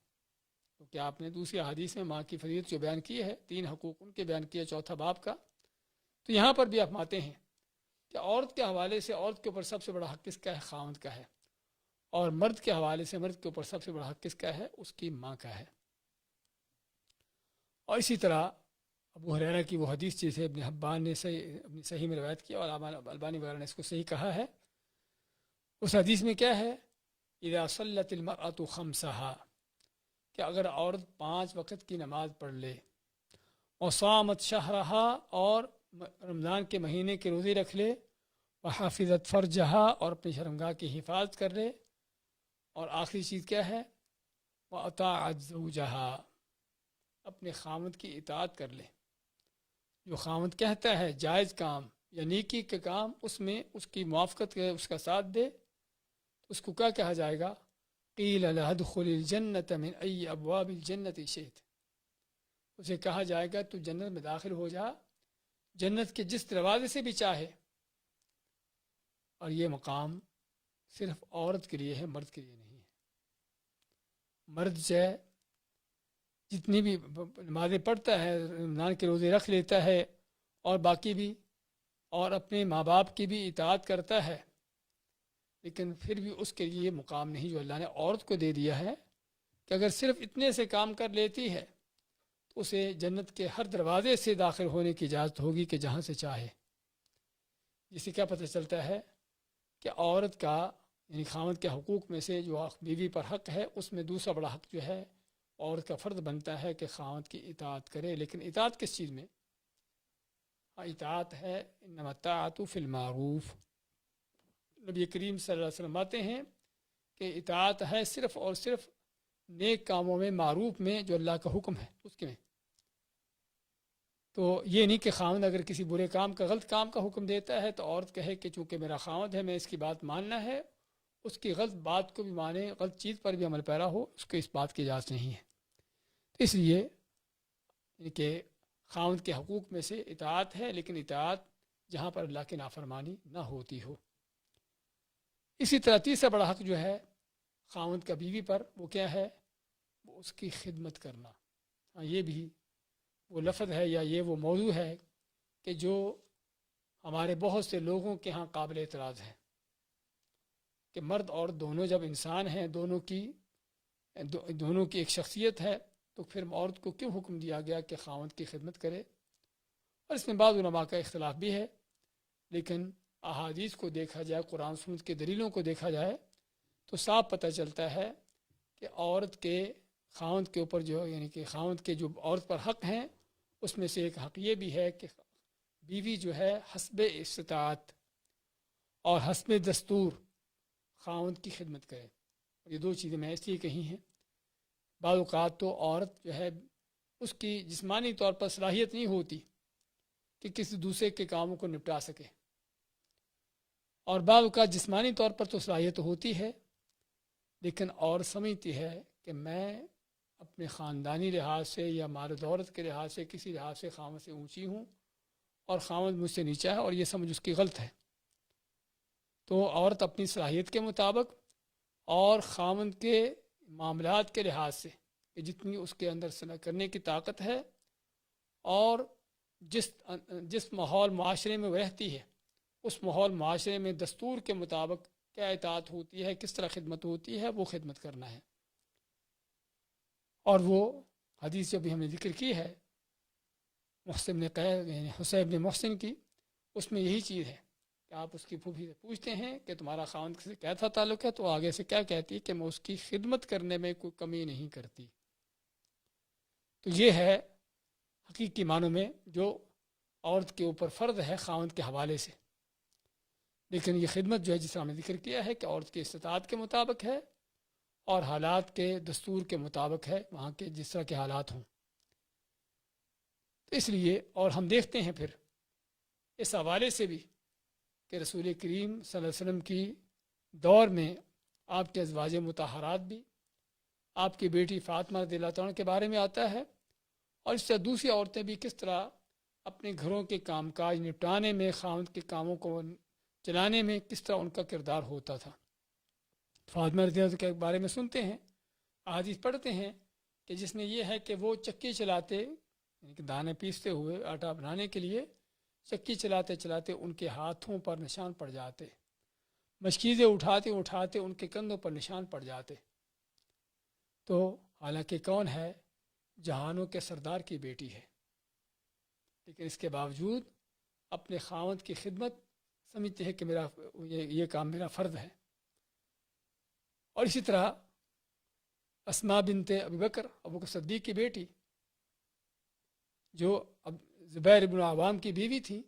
کیونکہ آپ نے دوسری حدیث میں ماں کی فضیلت جو بیان کی ہے، 3 حقوق ان کے بیان کیا، 4 باب کا، تو یہاں پر بھی آپ ماتے ہیں کہ عورت کے حوالے سے عورت کے اوپر سب سے بڑا حق کس کا ہے؟ خاوند کا ہے، اور مرد کے حوالے سے مرد کے اوپر سب سے بڑا حق کس کا ہے؟ اس کی ماں کا ہے۔ اور اسی طرح ابو ہریرہ کی وہ حدیث جسے ابن حبان نے اپنی صحیح میں روایت کیا، اور البانی وغیرہ نے اس کو صحیح کہا ہے، اس حدیث میں کیا ہے؟ اذا صلت المرأة خمسہا، کہ اگر عورت 5 وقت کی نماز پڑھ لے، اور صامت شہرہا، اور رمضان کے مہینے کے روزے رکھ لے، وحافظت فرجہا، اور اپنی شرمگاہ کی حفاظت کر لے، اور آخری چیز کیا ہے؟ وَأَطَاعَتْ زَوْجَهَا، اپنے خاوند کی اطاعت کر لے۔ جو خاوند کہتا ہے جائز کام یا نیکی کے کام، اس میں اس کی موافقت کرے، اس کا ساتھ دے، اس کو کیا کہا جائے گا؟ قیل لها ادخل الجنة من ای ابواب الجنة شئت، اسے کہا جائے گا تو جنت میں داخل ہو جا جنت کے جس دروازے سے بھی چاہے۔ اور یہ مقام صرف عورت کے لیے ہے، مرد کے لیے نہیں ہے۔ مرد چاہے جتنی بھی نمازیں پڑھتا ہے، رمضان کے روزے رکھ لیتا ہے، اور باقی بھی، اور اپنے ماں باپ کی بھی اطاعت کرتا ہے، لیکن پھر بھی اس کے لیے یہ مقام نہیں جو اللہ نے عورت کو دے دیا ہے، کہ اگر صرف اتنے سے کام کر لیتی ہے تو اسے جنت کے ہر دروازے سے داخل ہونے کی اجازت ہوگی کہ جہاں سے چاہے۔ جس سے کیا پتہ چلتا ہے کہ عورت کا، یعنی خاوند کے حقوق میں سے جو بیوی پر حق ہے، اس میں دوسرا بڑا حق جو ہے، عورت کا فرض بنتا ہے کہ خاوند کی اطاعت کرے۔ لیکن اطاعت کس چیز میں؟ اطاعت ہے انما الطاعۃ فی المعروف۔ نبی کریم صلی اللہ علیہ وسلم آتے ہیں کہ اطاعت ہے صرف اور صرف نیک کاموں میں، معروف میں، جو اللہ کا حکم ہے اس کے میں۔ تو یہ نہیں کہ خاوند اگر کسی برے کام کا، غلط کام کا حکم دیتا ہے تو عورت کہے کہ چونکہ میرا خاوند ہے میں اس کی بات ماننا ہے، اس کی غلط بات کو بھی مانے، غلط چیز پر بھی عمل پیرا ہو، اس کو اس بات کی اجازت نہیں ہے۔ اس لیے کہ خاوند کے حقوق میں سے اطاعت ہے، لیکن اطاعت جہاں پر اللہ کی نافرمانی نہ ہوتی ہو۔ اسی طرح تیسرا بڑا حق جو ہے خاوند کا بیوی پر، وہ کیا ہے؟ وہ اس کی خدمت کرنا۔ ہاں، یہ بھی وہ لفظ ہے یا یہ وہ موضوع ہے کہ جو ہمارے بہت سے لوگوں کے ہاں قابل اعتراض ہے، کہ مرد اور دونوں جب انسان ہیں، دونوں کی ایک شخصیت ہے، تو پھر عورت کو کیوں حکم دیا گیا کہ خاوند کی خدمت کرے؟ اور اس میں بعض علماء کا اختلاف بھی ہے، لیکن احادیث کو دیکھا جائے، قرآن سنت کے دلیلوں کو دیکھا جائے تو صاف پتہ چلتا ہے کہ عورت کے خاوند کے اوپر جو یعنی کہ خاوند کے جو عورت پر حق ہیں، اس میں سے ایک حق یہ بھی ہے کہ بیوی جو ہے حسب استطاعت اور حسب دستور خاوند کی خدمت کرے۔ یہ دو چیزیں میں اس لیے کہی ہیں، بعض اوقات تو عورت جو ہے اس کی جسمانی طور پر صلاحیت نہیں ہوتی کہ کسی دوسرے کے کاموں کو نپٹا سکے، اور بعض اوقات جسمانی طور پر تو صلاحیت ہوتی ہے، لیکن عورت سمجھتی ہے کہ میں اپنے خاندانی لحاظ سے یا مال و دولت کے لحاظ سے کسی لحاظ سے خاوند سے اونچی ہوں اور خاوند مجھ سے نیچا ہے، اور یہ سمجھ اس کی غلط ہے۔ تو عورت اپنی صلاحیت کے مطابق اور خاوند کے معاملات کے لحاظ سے کہ جتنی اس کے اندر صلاح کرنے کی طاقت ہے اور جس ماحول معاشرے میں وہ رہتی ہے، اس ماحول معاشرے میں دستور کے مطابق کیا اطاعت ہوتی ہے، کس طرح خدمت ہوتی ہے، وہ خدمت کرنا ہے۔ اور وہ حدیث جو بھی ہم نے ذکر کی ہے محسن نے یعنی حسین بن محسن کی، اس میں یہی چیز ہے کہ آپ اس کی پھوپھی سے پوچھتے ہیں کہ تمہارا خاوند سے کیسا تعلق ہے، تو آگے سے کیا کہتی ہے کہ میں اس کی خدمت کرنے میں کوئی کمی نہیں کرتی۔ تو یہ ہے حقیقی معنوں میں جو عورت کے اوپر فرض ہے خاوند کے حوالے سے، لیکن یہ خدمت جو ہے جس طرح ہم نے ذکر کیا ہے کہ عورت کی استطاعت کے مطابق ہے اور حالات کے دستور کے مطابق ہے، وہاں کے جس طرح کے حالات ہوں۔ تو اس لیے اور ہم دیکھتے ہیں پھر اس حوالے سے بھی کہ رسول کریم صلی اللہ علیہ وسلم کی دور میں آپ کے ازواج مطہرات بھی، آپ کی بیٹی فاطمہ رضی اللہ عنہ کے بارے میں آتا ہے، اور اس سے دوسری عورتیں بھی کس طرح اپنے گھروں کے کام کاج نپٹانے میں، خاوند کے کاموں کو چلانے میں کس طرح ان کا کردار ہوتا تھا۔ فاطمہ رضی اللہ عنہ کے بارے میں سنتے ہیں، احادیث پڑھتے ہیں کہ جس میں یہ ہے کہ وہ چکی چلاتے، یعنی کہ دانے پیستے ہوئے آٹا بنانے کے لیے چکی چلاتے چلاتے ان کے ہاتھوں پر نشان پڑ جاتے، مشکیزیں اٹھاتے اٹھاتے ان کے کندھوں پر نشان پڑ جاتے۔ تو حالانکہ کون ہے، جہانوں کے سردار کی بیٹی ہے، لیکن اس کے باوجود اپنے خاوند کی خدمت سمجھتے ہیں کہ میرا یہ کام میرا فرض ہے۔ اور اسی طرح اسماء بنت ابی بکر، ابو بکر صدیق کی بیٹی، جو اب زبیر بن عوام کی بیوی تھی،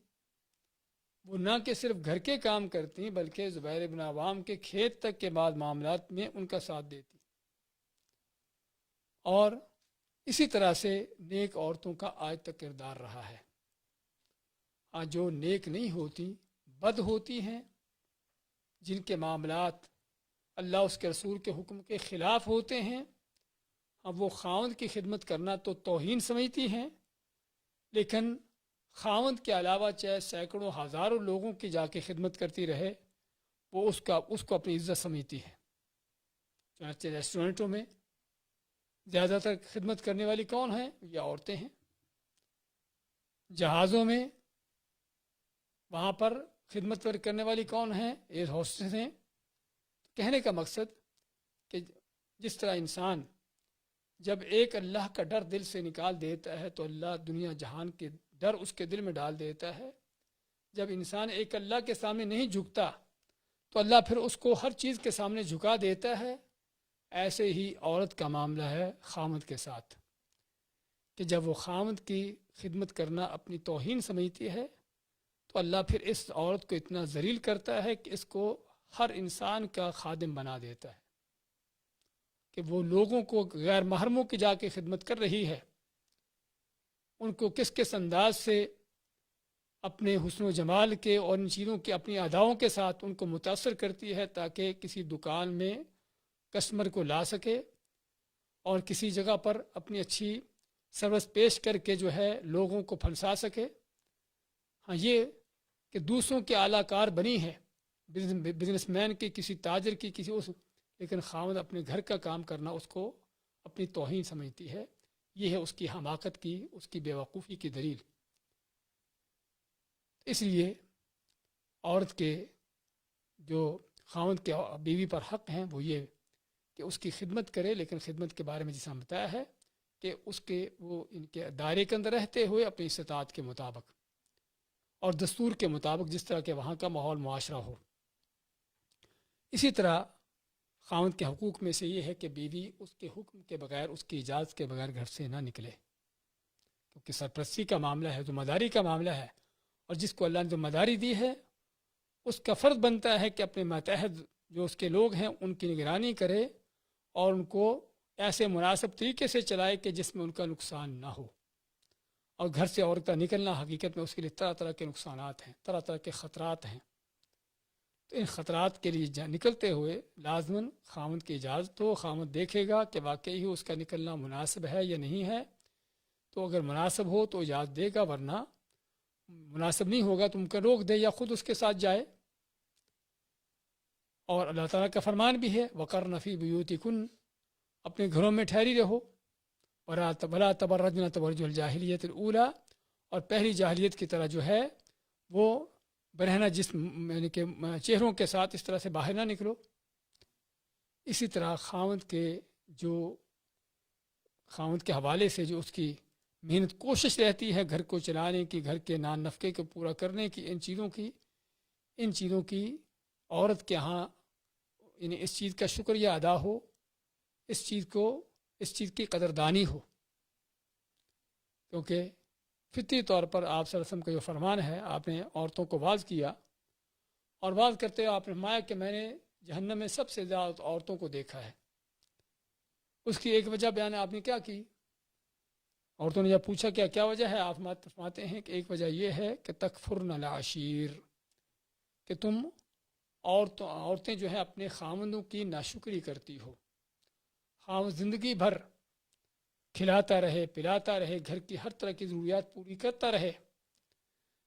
وہ نہ کہ صرف گھر کے کام کرتی بلکہ زبیر بن عوام کے کھیت تک کے بعد معاملات میں ان کا ساتھ دیتی۔ اور اسی طرح سے نیک عورتوں کا آج تک کردار رہا ہے۔ آج جو نیک نہیں ہوتی، بد ہوتی ہیں، جن کے معاملات اللہ اس کے رسول کے حکم کے خلاف ہوتے ہیں، اب وہ خاوند کی خدمت کرنا تو توہین سمجھتی ہیں، لیکن خاوند کے علاوہ چاہے سینکڑوں ہزاروں لوگوں کی جا کے خدمت کرتی رہے، وہ اس کو اپنی عزت سمجھتی ہے۔ چنانچہ ریسٹورنٹوں میں زیادہ تر خدمت کرنے والی کون ہیں؟ یہ عورتیں ہیں۔ جہازوں میں وہاں پر خدمت کرنے والی کون ہیں؟ ایئر ہوسٹس ہیں۔ کہنے کا مقصد کہ جس طرح انسان جب ایک اللہ کا ڈر دل سے نکال دیتا ہے تو اللہ دنیا جہان کے ڈر اس کے دل میں ڈال دیتا ہے۔ جب انسان ایک اللہ کے سامنے نہیں جھکتا تو اللہ پھر اس کو ہر چیز کے سامنے جھکا دیتا ہے۔ ایسے ہی عورت کا معاملہ ہے خاوند کے ساتھ، کہ جب وہ خاوند کی خدمت کرنا اپنی توہین سمجھتی ہے تو اللہ پھر اس عورت کو اتنا ذلیل کرتا ہے کہ اس کو ہر انسان کا خادم بنا دیتا ہے، کہ وہ لوگوں کو غیر محرموں کی جا کے خدمت کر رہی ہے، ان کو کس کس انداز سے اپنے حسن و جمال کے اور ان چیزوں کے اپنی اداؤں کے ساتھ ان کو متاثر کرتی ہے تاکہ کسی دکان میں کسٹمر کو لا سکے اور کسی جگہ پر اپنی اچھی سروس پیش کر کے جو ہے لوگوں کو پھنسا سکے۔ ہاں، یہ کہ دوسروں کے اعلیٰ کار بنی ہے، بزنس مین کی، کسی تاجر کی، کسی اس، لیکن خاوند اپنے گھر کا کام کرنا اس کو اپنی توہین سمجھتی ہے۔ یہ ہے اس کی حماقت کی، اس کی بیوقوفی کی دلیل۔ اس لیے عورت کے جو خاوند کے بیوی پر حق ہیں وہ یہ کہ اس کی خدمت کرے، لیکن خدمت کے بارے میں جیسا بتایا ہے کہ اس کے وہ ان کے دائرے کے اندر رہتے ہوئے اپنی استطاعت کے مطابق اور دستور کے مطابق جس طرح کے وہاں کا ماحول معاشرہ ہو. اسی طرح خاوند کے حقوق میں سے یہ ہے کہ بیوی اس کے حکم کے بغیر، اس کی اجازت کے بغیر گھر سے نہ نکلے، کیونکہ سرپرستی کا معاملہ ہے، ذمہ داری کا معاملہ ہے، اور جس کو اللہ نے ذمہ داری دی ہے اس کا فرض بنتا ہے کہ اپنے ماتحت جو اس کے لوگ ہیں ان کی نگرانی کرے اور ان کو ایسے مناسب طریقے سے چلائے کہ جس میں ان کا نقصان نہ ہو. اور گھر سے عورت کا نکلنا حقیقت میں اس کے لیے طرح طرح کے نقصانات ہیں، طرح طرح کے خطرات ہیں. تو ان خطرات کے لیے نکلتے ہوئے لازماً خاوند کی اجازت ہو. خاوند دیکھے گا کہ واقعی ہی اس کا نکلنا مناسب ہے یا نہیں ہے، تو اگر مناسب ہو تو اجازت دے گا، ورنہ مناسب نہیں ہوگا تو ممکن روک دے یا خود اس کے ساتھ جائے. اور اللہ تعالیٰ کا فرمان بھی ہے وَقَرْنَ فِي بُيُوتِكُنَّ، اپنے گھروں میں ٹھہری رہو، وَلَا تَبَرَّجْنَ تَبَرُّجَ الْجَاهِلِيَّةِ الْأُولَىٰ، اور پہلی جاہلیت کی طرح جو ہے وہ برہنہ جسم یعنی کہ چہروں کے ساتھ اس طرح سے باہر نہ نکلو. اسی طرح خاوند کے حوالے سے جو اس کی محنت کوشش رہتی ہے گھر کو چلانے کی، گھر کے نان نفقے کو پورا کرنے کی، ان چیزوں کی عورت کے ہاں یعنی اس چیز کا شکریہ ادا ہو، اس چیز کی قدردانی ہو. کیونکہ فطری طور پر آپ صلی اللہ علیہ وسلم کا جو فرمان ہے، آپ نے عورتوں کو واعظ کیا اور واعظ کرتے ہوئے آپ نے فرمایا کہ میں نے جہنم میں سب سے زیادہ عورتوں کو دیکھا ہے. اس کی ایک وجہ بیان آپ نے کیا کی؟ عورتوں نے جب پوچھا کیا وجہ ہے، آپ فرماتے ہیں کہ ایک وجہ یہ ہے کہ تکفرن العشیر، کہ تم عورتیں جو ہے اپنے خاوندوں کی ناشکری کرتی ہو. خاوند زندگی بھر کھلاتا رہے، پلاتا رہے، گھر کی ہر طرح کی ضروریات پوری کرتا رہے،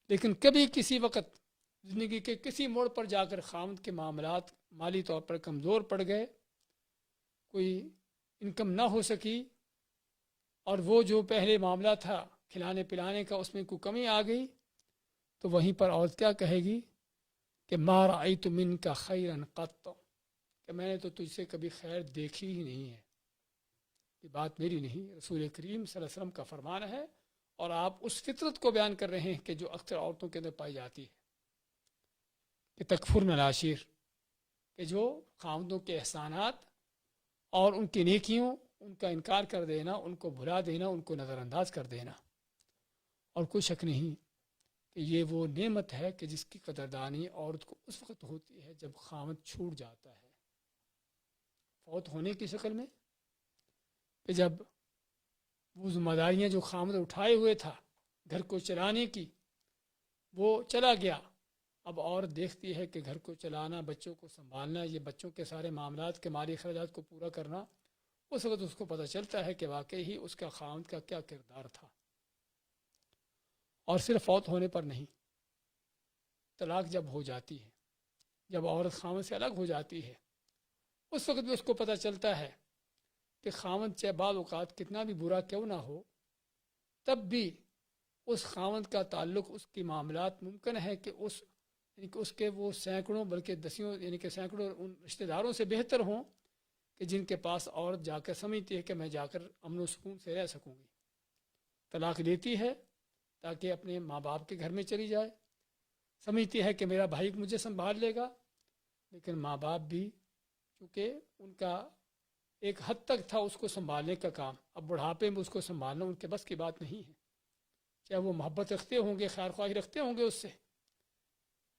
لیکن کبھی کسی وقت زندگی کے کسی موڑ پر جا کر خاوند کے معاملات مالی طور پر کمزور پڑ گئے، کوئی انکم نہ ہو سکی، اور وہ جو پہلے معاملہ تھا کھلانے پلانے کا اس میں کوئی کمی آ گئی، تو وہیں پر عورت کیا کہے گی کہ ما رأیت منک خیرا قط، کہ میں نے تو تجھ سے کبھی خیر دیکھی ہی نہیں ہے. یہ بات میری نہیں، رسول کریم صلی اللہ علیہ وسلم کا فرمان ہے، اور آپ اس فطرت کو بیان کر رہے ہیں کہ جو اکثر عورتوں کے اندر پائی جاتی ہے کہ تکفرن العشیر، کہ جو خاوندوں کے احسانات اور ان کی نیکیوں ان کا انکار کر دینا، ان کو بھلا دینا، ان کو نظر انداز کر دینا. اور کوئی شک نہیں کہ یہ وہ نعمت ہے کہ جس کی قدردانی عورت کو اس وقت ہوتی ہے جب خاوند چھوٹ جاتا ہے، فوت ہونے کی شکل میں، کہ جب وہ ذمہ داریاں جو خاوند اٹھائے ہوئے تھا گھر کو چلانے کی وہ چلا گیا. اب عورت دیکھتی ہے کہ گھر کو چلانا، بچوں کو سنبھالنا، یہ بچوں کے سارے معاملات کے مالی اخراجات کو پورا کرنا، اس وقت اس کو پتہ چلتا ہے کہ واقعی ہی اس کا خاوند کا کیا کردار تھا. اور صرف فوت ہونے پر نہیں، طلاق جب ہو جاتی ہے، جب عورت خاوند سے الگ ہو جاتی ہے، اس وقت بھی اس کو پتہ چلتا ہے کہ خاوند چاہے بعض اوقات کتنا بھی برا کیوں نہ ہو، تب بھی اس خاوند کا تعلق، اس کی معاملات ممکن ہے کہ اس کے وہ سینکڑوں بلکہ دسیوں یعنی کہ سینکڑوں ان رشتہ داروں سے بہتر ہوں کہ جن کے پاس عورت جا کر سمجھتی ہے کہ میں جا کر امن و سکون سے رہ سکوں گی. طلاق دیتی ہے تاکہ اپنے ماں باپ کے گھر میں چلی جائے، سمجھتی ہے کہ میرا بھائی مجھے سنبھال لے گا، لیکن ماں باپ بھی چونکہ ان کا ایک حد تک تھا اس کو سنبھالنے کا کام، اب بڑھاپے میں اس کو سنبھالنا ان کے بس کی بات نہیں ہے. چاہے وہ محبت رکھتے ہوں گے، خیر خواہی رکھتے ہوں گے اس سے،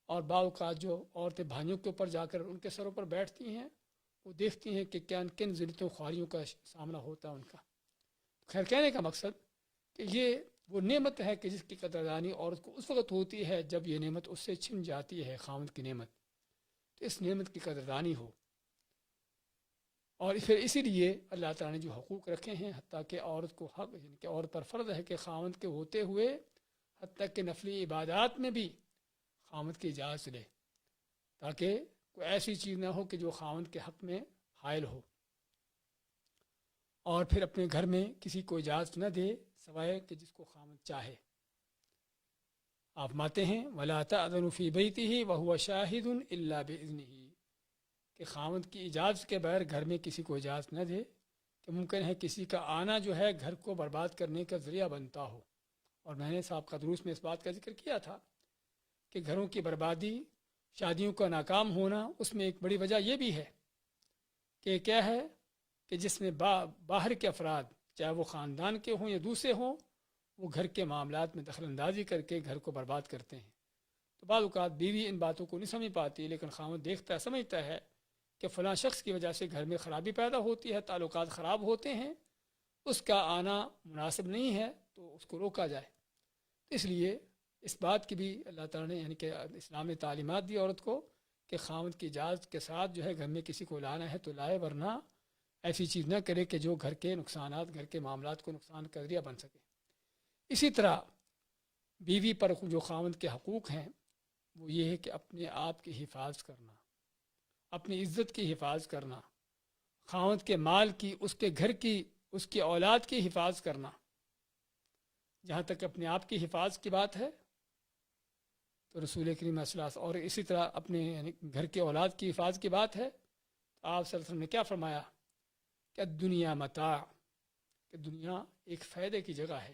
اور بعض اوقات جو عورتیں بھائیوں کے اوپر جا کر ان کے سروں پر بیٹھتی ہیں، وہ دیکھتی ہیں کہ کن ذلتوں خواریوں کا سامنا ہوتا ہے ان کا. خیر کہنے کا مقصد کہ یہ وہ نعمت ہے کہ جس کی قدردانی عورت کو اس وقت ہوتی ہے جب یہ نعمت اس سے چھن جاتی ہے، خاوند کی نعمت. تو اس نعمت کی قدردانی ہو. اور پھر اسی لیے اللہ تعالیٰ نے جو حقوق رکھے ہیں، حتیٰ کہ عورت کو حق یعنی کہ عورت پر فرض ہے کہ خاوند کے ہوتے ہوئے حتیٰ کہ نفلی عبادات میں بھی خاوند کی اجازت لے، تاکہ کوئی ایسی چیز نہ ہو کہ جو خاوند کے حق میں حائل ہو. اور پھر اپنے گھر میں کسی کو اجازت نہ دے سوائے کہ جس کو خاوند چاہے. آپ ماتے ہیں وَلَا تَأْذَنُ فِي بَيْتِهِ وَهُوَ شَاهِدٌ إِلَّا بِإِذْنِهِ، کہ خاوند کی اجازت کے بغیر گھر میں کسی کو اجازت نہ دے کہ ممکن ہے کسی کا آنا جو ہے گھر کو برباد کرنے کا ذریعہ بنتا ہو. اور میں نے سابقہ دروس میں اس بات کا ذکر کیا تھا کہ گھروں کی بربادی، شادیوں کا ناکام ہونا، اس میں ایک بڑی وجہ یہ بھی ہے کہ کیا ہے کہ جس میں باہر کے افراد، چاہے وہ خاندان کے ہوں یا دوسرے ہوں، وہ گھر کے معاملات میں دخل اندازی کر کے گھر کو برباد کرتے ہیں. تو بعض اوقات بیوی ان باتوں کو نہیں سمجھ پاتی، لیکن خاوند دیکھتا ہے، سمجھتا ہے کہ فلاں شخص کی وجہ سے گھر میں خرابی پیدا ہوتی ہے، تعلقات خراب ہوتے ہیں، اس کا آنا مناسب نہیں ہے تو اس کو روکا جائے. اس لیے اس بات کی بھی اللہ تعالیٰ نے، یعنی کہ اسلام نے تعلیمات دی عورت کو کہ خاوند کی اجازت کے ساتھ جو ہے گھر میں کسی کو لانا ہے تو لائے، ورنہ ایسی چیز نہ کرے کہ جو گھر کے نقصانات، گھر کے معاملات کو نقصان کا ذریعہ بن سکے. اسی طرح بیوی پر جو خاوند کے حقوق ہیں وہ یہ ہے کہ اپنے آپ کی حفاظت کرنا، اپنی عزت کی حفاظت کرنا، خاوند کے مال کی، اس کے گھر کی، اس کی اولاد کی حفاظت کرنا. جہاں تک اپنے آپ کی حفاظت کی بات ہے تو رسول کریم صلی اللہ علیہ وسلم، اور اسی طرح اپنے یعنی گھر کے اولاد کی حفاظت کی بات ہے تو آپ صلی اللہ علیہ وسلم نے کیا فرمایا کہ دنیا متاع، کہ دنیا ایک فائدے کی جگہ ہے،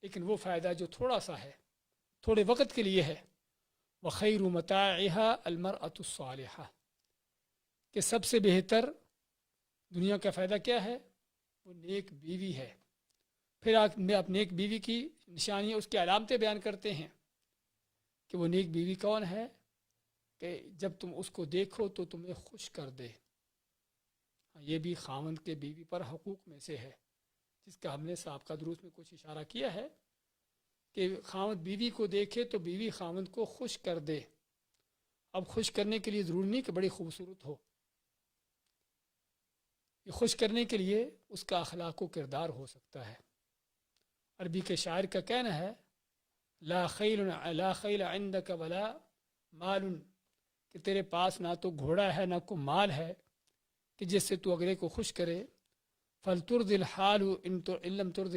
لیکن وہ فائدہ جو تھوڑا سا ہے، تھوڑے وقت کے لیے ہے. وخیر متاعها المرأة الصالحہ، کہ سب سے بہتر دنیا کا فائدہ کیا ہے؟ وہ نیک بیوی ہے. پھر آپ نیک بیوی کی نشانیاں، اس کی علامتیں بیان کرتے ہیں کہ وہ نیک بیوی کون ہے؟ کہ جب تم اس کو دیکھو تو تمہیں خوش کر دے. یہ بھی خاوند کے بیوی پر حقوق میں سے ہے، جس کا ہم نے سابقہ دروس میں کچھ اشارہ کیا ہے کہ خاوند بیوی کو دیکھے تو بیوی خاوند کو خوش کر دے. اب خوش کرنے کے لیے ضروری نہیں کہ بڑی خوبصورت ہو، یہ خوش کرنے کے لیے اس کا اخلاق و کردار ہو سکتا ہے. عربی کے شاعر کا کہنا ہے لا خیل عندک ولا مال، کہ تیرے پاس نہ تو گھوڑا ہے نہ کوئی مال ہے کہ جس سے تو اگلے کو خوش کرے. فلترد الحال ان لم ترد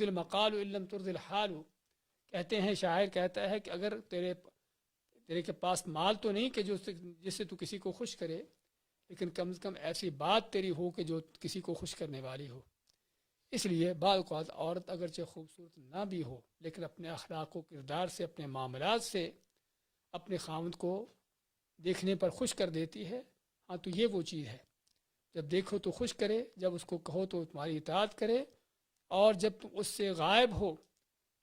المقال ان لم ترد الحال، کہتے ہیں، شاعر کہتا ہے کہ اگر تیرے کے پاس مال تو نہیں کہ جس سے تو کسی کو خوش کرے، لیکن کم از کم ایسی بات تیری ہو کہ جو کسی کو خوش کرنے والی ہو. اس لیے بعض اوقات عورت اگرچہ خوبصورت نہ بھی ہو، لیکن اپنے اخلاق و کردار سے، اپنے معاملات سے اپنے خاوند کو دیکھنے پر خوش کر دیتی ہے. ہاں تو یہ وہ چیز ہے، جب دیکھو تو خوش کرے، جب اس کو کہو تو تمہاری اطاعت کرے، اور جب تم اس سے غائب ہو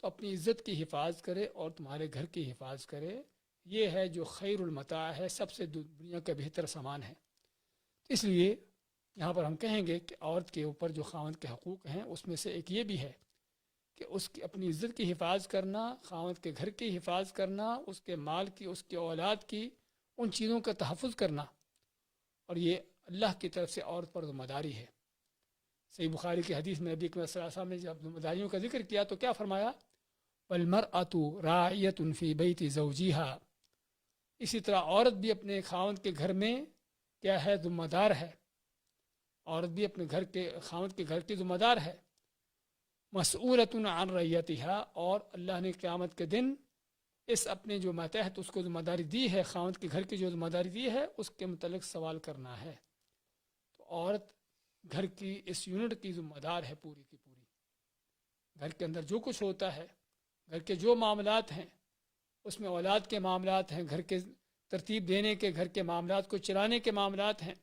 تو اپنی عزت کی حفاظت کرے اور تمہارے گھر کی حفاظت کرے. یہ ہے جو خیر المتاع ہے، سب سے دنیا کا بہتر سامان ہے. اس لیے یہاں پر ہم کہیں گے کہ عورت کے اوپر جو خاوند کے حقوق ہیں اس میں سے ایک یہ بھی ہے کہ اس کی اپنی عزت کی حفاظت کرنا، خاوند کے گھر کی حفاظت کرنا، اس کے مال کی، اس کی اولاد کی، ان چیزوں کا تحفظ کرنا. اور یہ اللہ کی طرف سے عورت پر ذمہ داری ہے. صحیح بخاری کی حدیث میں نبی کریم صلی اللہ علیہ وسلم نے جب ذمہ داریوں کا ذکر کیا تو کیا فرمایا؟ وَالْمَرْأَةُ رَاعِيَةٌ فِي بَيْتِ زَوْجِهَا، اسی طرح عورت بھی اپنے خاوند کے گھر میں کیا ہے؟ ذمہ دار ہے. عورت بھی اپنے خاوند کے گھر کی ذمہ دار ہے. مسئولۃ عن رعیتہا، اور اللہ نے قیامت کے دن اس اپنے جو ماتحت اس کو ذمہ داری دی ہے، خاوند کے گھر کی جو ذمہ داری دی ہے اس کے متعلق سوال کرنا ہے. تو عورت گھر کی اس یونٹ کی ذمہ دار ہے پوری کی پوری. گھر کے اندر جو کچھ ہوتا ہے، گھر کے جو معاملات ہیں، اس میں اولاد کے معاملات ہیں، گھر کے ترتیب دینے کے، گھر کے معاملات کو چلانے کے معاملات ہیں،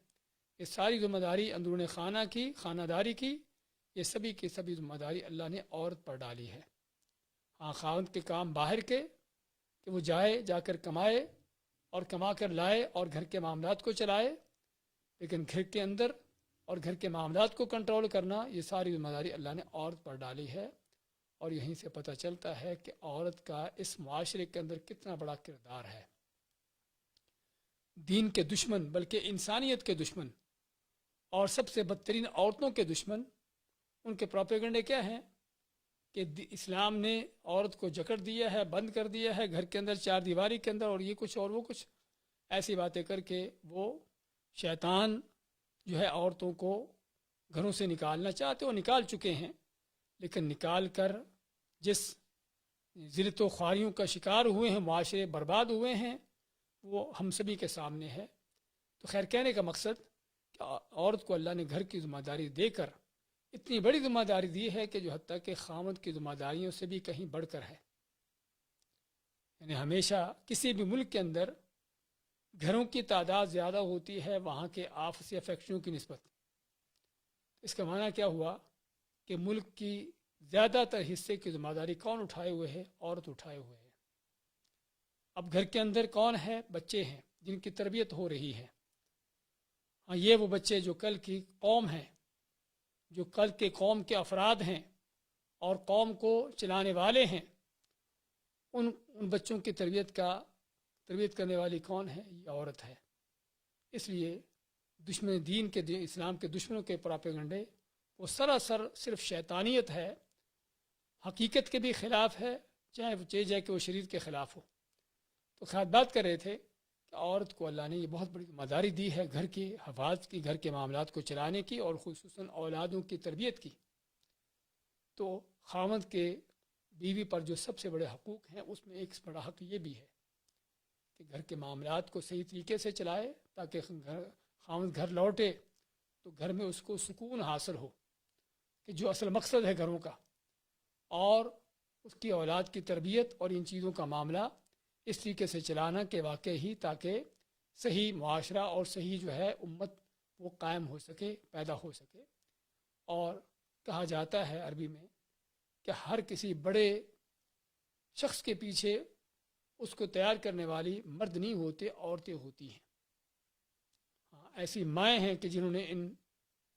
یہ ساری ذمہ داری اندرون خانہ کی، خانہ داری کی، یہ سبھی کی سبھی ذمہ داری اللہ نے عورت پر ڈالی ہے. ہاں خاوند کے کام باہر کے کہ وہ جا کر کمائے اور کما کر لائے اور گھر کے معاملات کو چلائے، لیکن گھر کے اندر اور گھر کے معاملات کو کنٹرول کرنا، یہ ساری ذمہ داری اللہ نے عورت پر ڈالی ہے. اور یہیں سے پتہ چلتا ہے کہ عورت کا اس معاشرے کے اندر کتنا بڑا کردار ہے. دین کے دشمن، بلکہ انسانیت کے دشمن اور سب سے بدترین عورتوں کے دشمن، ان کے پروپیگنڈے کیا ہیں کہ اسلام نے عورت کو جکڑ دیا ہے، بند کر دیا ہے گھر کے اندر، چار دیواری کے اندر، اور یہ کچھ اور وہ کچھ ایسی باتیں کر کے وہ شیطان جو ہے عورتوں کو گھروں سے نکالنا چاہتے، وہ نکال چکے ہیں، لیکن نکال کر جس ذلت و خواریوں کا شکار ہوئے ہیں، معاشرے برباد ہوئے ہیں، وہ ہم سبھی کے سامنے ہے. تو خیر، کہنے کا مقصد کہ عورت کو اللہ نے گھر کی ذمہ داری دے کر اتنی بڑی ذمہ داری دی ہے کہ جو حتیٰ کہ خاوند کی ذمہ داریوں سے بھی کہیں بڑھ کر ہے. یعنی ہمیشہ کسی بھی ملک کے اندر گھروں کی تعداد زیادہ ہوتی ہے وہاں کے آپسی افیکشنوں کی نسبت. اس کا معنی کیا ہوا کہ ملک کی زیادہ تر حصے کی ذمہ داری کون اٹھائے ہوئے ہے؟ عورت اٹھائے ہوئے ہے. اب گھر کے اندر کون ہے؟ بچے ہیں جن کی تربیت ہو رہی ہے. ہاں، یہ وہ بچے جو کل کی قوم ہیں، جو کل کے قوم کے افراد ہیں اور قوم کو چلانے والے ہیں. ان بچوں کی تربیت کرنے والی کون ہے؟ یہ عورت ہے. اس لیے دشمن دین کے اسلام کے دشمنوں کے پراپیگنڈے وہ سراسر صرف شیطانیت ہے، حقیقت کے بھی خلاف ہے، چاہے وہ چاہے کہ وہ شریعت کے خلاف ہو. تو خیر بات کر رہے تھے کہ عورت کو اللہ نے یہ بہت بڑی ذمہ داری دی ہے گھر کی حفاظت کی، گھر کے معاملات کو چلانے کی اور خصوصاً اولادوں کی تربیت کی. تو خاوند کے بیوی پر جو سب سے بڑے حقوق ہیں اس میں ایک بڑا حق یہ بھی ہے کہ گھر کے معاملات کو صحیح طریقے سے چلائے تاکہ خاوند گھر لوٹے تو گھر میں اس کو سکون حاصل ہو، کہ جو اصل مقصد ہے گھروں کا، اور اس کی اولاد کی تربیت اور ان چیزوں کا معاملہ اس طریقے سے چلانا کہ واقعی تاکہ صحیح معاشرہ اور صحیح جو ہے امت وہ قائم ہو سکے، پیدا ہو سکے. اور کہا جاتا ہے عربی میں کہ ہر کسی بڑے شخص کے پیچھے اس کو تیار کرنے والی مرد نہیں ہوتے، عورتیں ہوتی ہیں. ایسی مائیں ہیں کہ جنہوں نے ان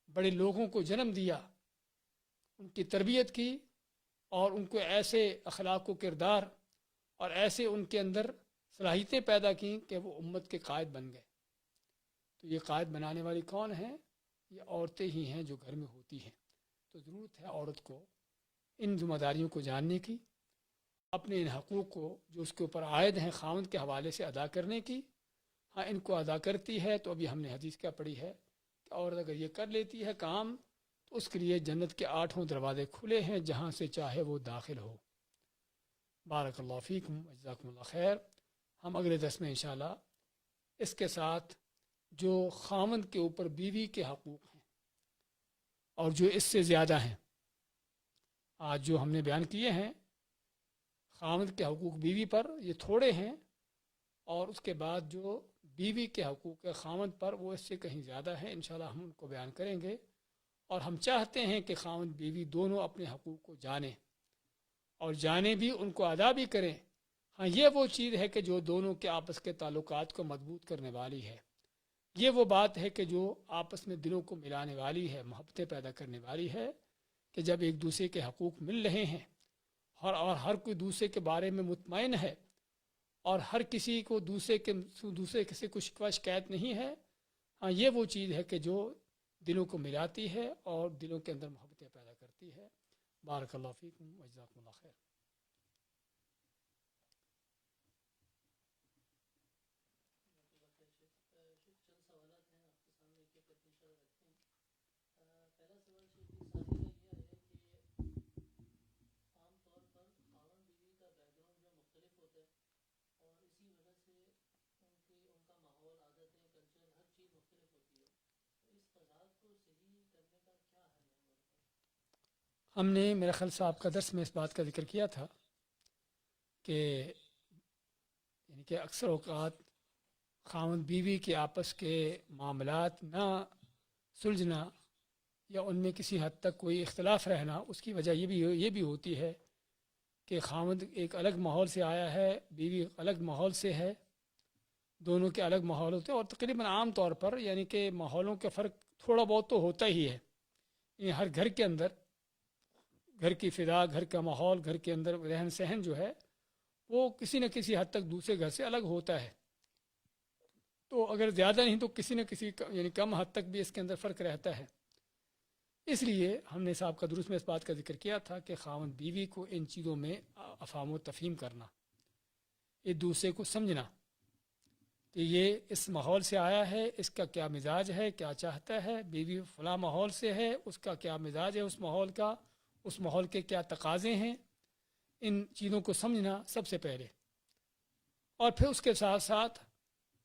بڑے لوگوں کو جنم دیا، ان کی تربیت کی اور ان کو ایسے اخلاق و کردار اور ایسے ان کے اندر صلاحیتیں پیدا کیں کہ وہ امت کے قائد بن گئے. تو یہ قائد بنانے والی کون ہیں؟ یہ عورتیں ہی ہیں جو گھر میں ہوتی ہیں. تو ضرورت ہے عورت کو ان ذمہ داریوں کو جاننے کی، اپنے ان حقوق کو جو اس کے اوپر عائد ہیں خاوند کے حوالے سے ادا کرنے کی. ہاں، ان کو ادا کرتی ہے تو ابھی ہم نے حدیث کیا پڑھی ہے کہ عورت اگر یہ کر لیتی ہے کام تو اس کے لیے جنت کے 8 دروازے کھلے ہیں جہاں سے چاہے وہ داخل ہو. بارک اللہ فیکم، جزاکم اللہ خیر. ہم اگلے درس میں انشاءاللہ اس کے ساتھ جو خاوند کے اوپر بیوی کے حقوق ہیں اور جو اس سے زیادہ ہیں، آج جو ہم نے بیان کیے ہیں خاوند کے حقوق بیوی پر یہ تھوڑے ہیں، اور اس کے بعد جو بیوی کے حقوق خاوند پر وہ اس سے کہیں زیادہ ہے. انشاءاللہ ہم ان کو بیان کریں گے. اور ہم چاہتے ہیں کہ خاوند بیوی دونوں اپنے حقوق کو جانیں اور جانے بھی ان کو ادا بھی کریں. ہاں، یہ وہ چیز ہے کہ جو دونوں کے آپس کے تعلقات کو مضبوط کرنے والی ہے. یہ وہ بات ہے کہ جو آپس میں دلوں کو ملانے والی ہے، محبتیں پیدا کرنے والی ہے، کہ جب ایک دوسرے کے حقوق مل رہے ہیں اور ہر کوئی دوسرے کے بارے میں مطمئن ہے اور ہر کسی کو دوسرے سے کوئی شکوہ شکایت نہیں ہے. ہاں، یہ وہ چیز ہے کہ جو دلوں کو ملاتی ہے اور دلوں کے اندر محبتیں پیدا کرتی ہے. بارک اللہ فیکم و جزاکم اللہ خیر. ہم نے میرا خیال صاحب کا درس میں اس بات کا ذکر کیا تھا کہ یعنی کہ اکثر اوقات خاوند بیوی کے آپس کے معاملات نہ سلجھنا یا ان میں کسی حد تک کوئی اختلاف رہنا، اس کی وجہ یہ بھی ہوتی ہے کہ خاوند ایک الگ ماحول سے آیا ہے، بیوی الگ ماحول سے ہے، دونوں کے الگ ماحول ہوتے ہیں. اور تقریباً عام طور پر یعنی کہ ماحولوں کا فرق تھوڑا بہت تو ہوتا ہی ہے. یعنی ہر گھر کے اندر گھر کی فضا، گھر کا ماحول، گھر کے اندر رہن سہن جو ہے وہ کسی نہ کسی حد تک دوسرے گھر سے الگ ہوتا ہے. تو اگر زیادہ نہیں تو کسی نہ کسی یعنی کم حد تک بھی اس کے اندر فرق رہتا ہے. اس لیے ہم نے صاحب کا درس میں اس بات کا ذکر کیا تھا کہ خاوند بیوی کو ان چیزوں میں افہام و تفہیم کرنا، ایک دوسرے کو سمجھنا کہ یہ اس ماحول سے آیا ہے، اس کا کیا مزاج ہے، کیا چاہتا ہے، بیوی فلاں ماحول سے ہے، اس کا کیا مزاج ہے، اس ماحول کا، اس ماحول کے کیا تقاضے ہیں. ان چیزوں کو سمجھنا سب سے پہلے. اور پھر اس کے ساتھ ساتھ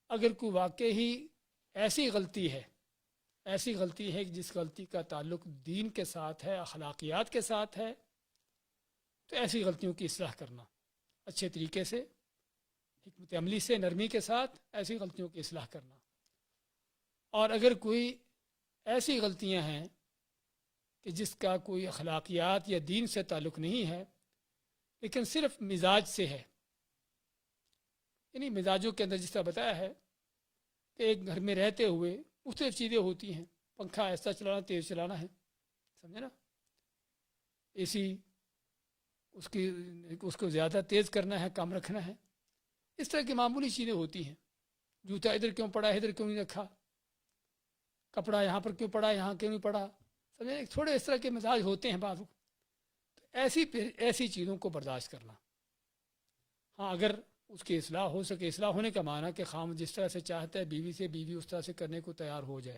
اگر کوئی واقعی ایسی غلطی ہے ایسی غلطی ہے کہ جس غلطی کا تعلق دین کے ساتھ ہے، اخلاقیات کے ساتھ ہے، تو ایسی غلطیوں کی اصلاح کرنا اچھے طریقے سے، حکمت عملی سے، نرمی کے ساتھ ایسی غلطیوں کی اصلاح کرنا۔ اور اگر کوئی ایسی غلطیاں ہیں کہ جس کا کوئی اخلاقیات یا دین سے تعلق نہیں ہے لیکن صرف مزاج سے ہے، یعنی مزاجوں کے اندر جس طرح بتایا ہے کہ ایک گھر میں رہتے ہوئے مختلف چیزیں ہوتی ہیں، پنکھا ایسا چلانا، تیز چلانا ہے، سمجھے نا، اے سی اس کو زیادہ تیز کرنا ہے، کم رکھنا ہے، اس طرح کی معمولی چیزیں ہوتی ہیں۔ جوتا ادھر کیوں پڑا ہے، ادھر کیوں نہیں رکھا، کپڑا یہاں پر کیوں پڑا، یہاں کیوں نہیں پڑا، سمجھے، تھوڑے اس طرح کے مزاج ہوتے ہیں بعض۔ ایسی چیزوں کو برداشت کرنا۔ ہاں، اگر اس کی اصلاح ہو سکے، اصلاح ہونے کا معنی کہ خاوند جس طرح سے چاہتا ہے بیوی اس طرح سے کرنے کو تیار ہو جائے،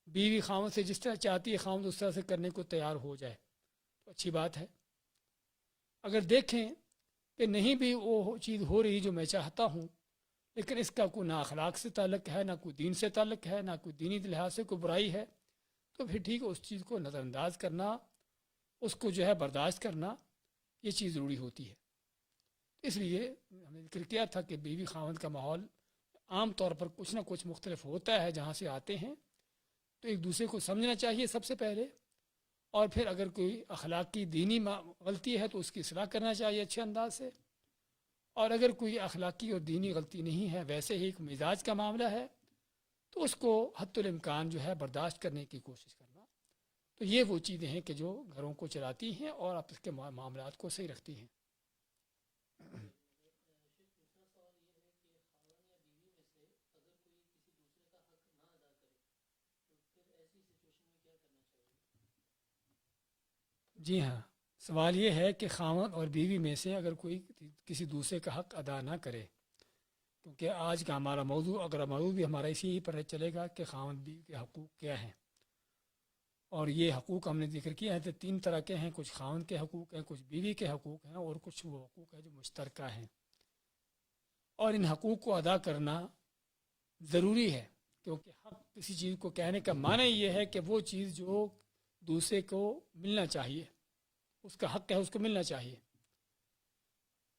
بیوی خاوند سے جس طرح چاہتی ہے خاوند اس طرح سے کرنے کو تیار ہو جائے، تو اچھی بات ہے۔ اگر دیکھیں کہ نہیں بھی وہ چیز ہو رہی جو میں چاہتا ہوں، لیکن اس کا کوئی نہ اخلاق سے تعلق ہے، نہ کوئی دین سے تعلق ہے، نہ کوئی دینی لحاظ سے کوئی برائی ہے، تو پھر ٹھیک ہے، اس چیز کو نظر انداز کرنا، اس کو جو ہے برداشت کرنا، یہ چیز ضروری ہوتی ہے۔ اس لیے ہم نے ذکر کیا تھا کہ بیوی خاوند کا ماحول عام طور پر کچھ نہ کچھ مختلف ہوتا ہے، جہاں سے آتے ہیں، تو ایک دوسرے کو سمجھنا چاہیے سب سے پہلے، اور پھر اگر کوئی اخلاقی دینی غلطی ہے تو اس کی اصلاح کرنا چاہیے اچھے انداز سے، اور اگر کوئی اخلاقی اور دینی غلطی نہیں ہے، ویسے ہی ایک مزاج کا معاملہ ہے، تو اس کو حتی الامکان جو ہے برداشت کرنے کی کوشش کرنا۔ تو یہ وہ چیزیں ہیں کہ جو گھروں کو چلاتی ہیں اور آپس کے معاملات کو صحیح رکھتی ہیں۔ جی ہاں، سوال یہ ہے کہ خاوند اور بیوی میں سے اگر کوئی کسی دوسرے کا حق ادا نہ کرے، کیونکہ آج کا ہمارا موضوع، اگر موضوع بھی ہمارا اسی ہی پر چلے گا کہ خاوند بیوی کے حقوق کیا ہیں، اور یہ حقوق ہم نے ذکر کیا ہے تو 3 طرح کے ہیں، کچھ خاوند کے حقوق ہیں، کچھ بیوی کے حقوق ہیں، اور کچھ وہ حقوق ہیں جو مشترکہ ہیں، اور ان حقوق کو ادا کرنا ضروری ہے، کیونکہ حق کسی چیز کو کہنے کا معنی یہ ہے کہ وہ چیز جو دوسرے کو ملنا چاہیے، اس کا حق ہے، اس کو ملنا چاہیے۔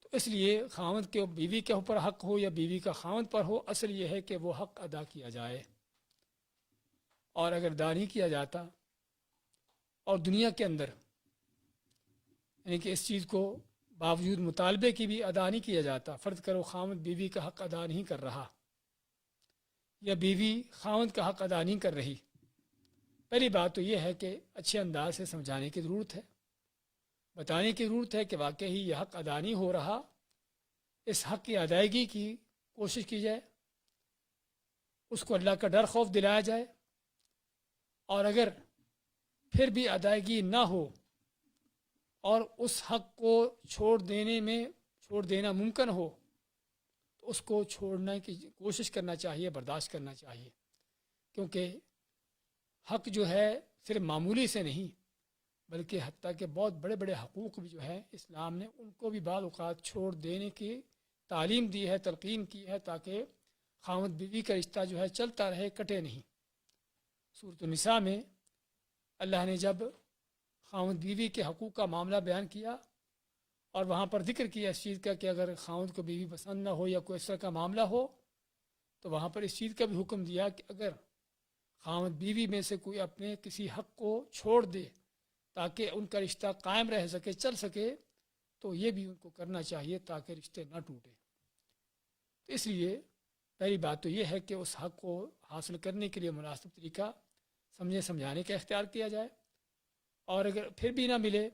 تو اس لیے خاوند کے بیوی کے اوپر حق ہو یا بیوی کا خاوند پر ہو، اصل یہ ہے کہ وہ حق ادا کیا جائے، اور اگر ادا نہیں کیا جاتا اور دنیا کے اندر یعنی کہ اس چیز کو باوجود مطالبے کی بھی ادا نہیں کیا جاتا، فرض کرو خاوند بیوی کا حق ادا نہیں کر رہا یا بیوی خاوند کا حق ادا نہیں کر رہی، پہلی بات تو یہ ہے کہ اچھے انداز سے سمجھانے کی ضرورت ہے، بتانے کی ضرورت ہے کہ واقعی یہ حق ادا نہیں ہو رہا، اس حق کی ادائیگی کی کوشش کی جائے، اس کو اللہ کا ڈر خوف دلایا جائے، اور اگر پھر بھی ادائیگی نہ ہو اور اس حق کو چھوڑ دینا ممکن ہو، تو اس کو چھوڑنے کی کوشش کرنا چاہیے، برداشت کرنا چاہیے، کیونکہ حق جو ہے صرف معمولی سے نہیں بلکہ حتیٰ کہ بہت بڑے بڑے حقوق بھی جو ہے اسلام نے ان کو بھی بعض اوقات چھوڑ دینے کی تعلیم دی ہے، تلقین کی ہے، تاکہ خاوند بیوی کا رشتہ جو ہے چلتا رہے، کٹے نہیں۔ سورۃ النساء میں اللہ نے جب خاوند بیوی کے حقوق کا معاملہ بیان کیا اور وہاں پر ذکر کیا اس چیز کا کہ اگر خاوند کو بیوی پسند نہ ہو یا کوئی اس طرح کا معاملہ ہو، تو وہاں پر اس چیز کا بھی حکم دیا کہ اگر خاوند بیوی میں سے کوئی اپنے کسی حق کو چھوڑ دے تاکہ ان کا رشتہ قائم رہ سکے، چل سکے، تو یہ بھی ان کو کرنا چاہیے تاکہ رشتے نہ ٹوٹے۔ تو اس لیے پہلی بات تو یہ ہے کہ اس حق کو حاصل کرنے کے لیے مناسب طریقہ سمجھانے کا اختیار کیا جائے، اور اگر پھر بھی نہ ملے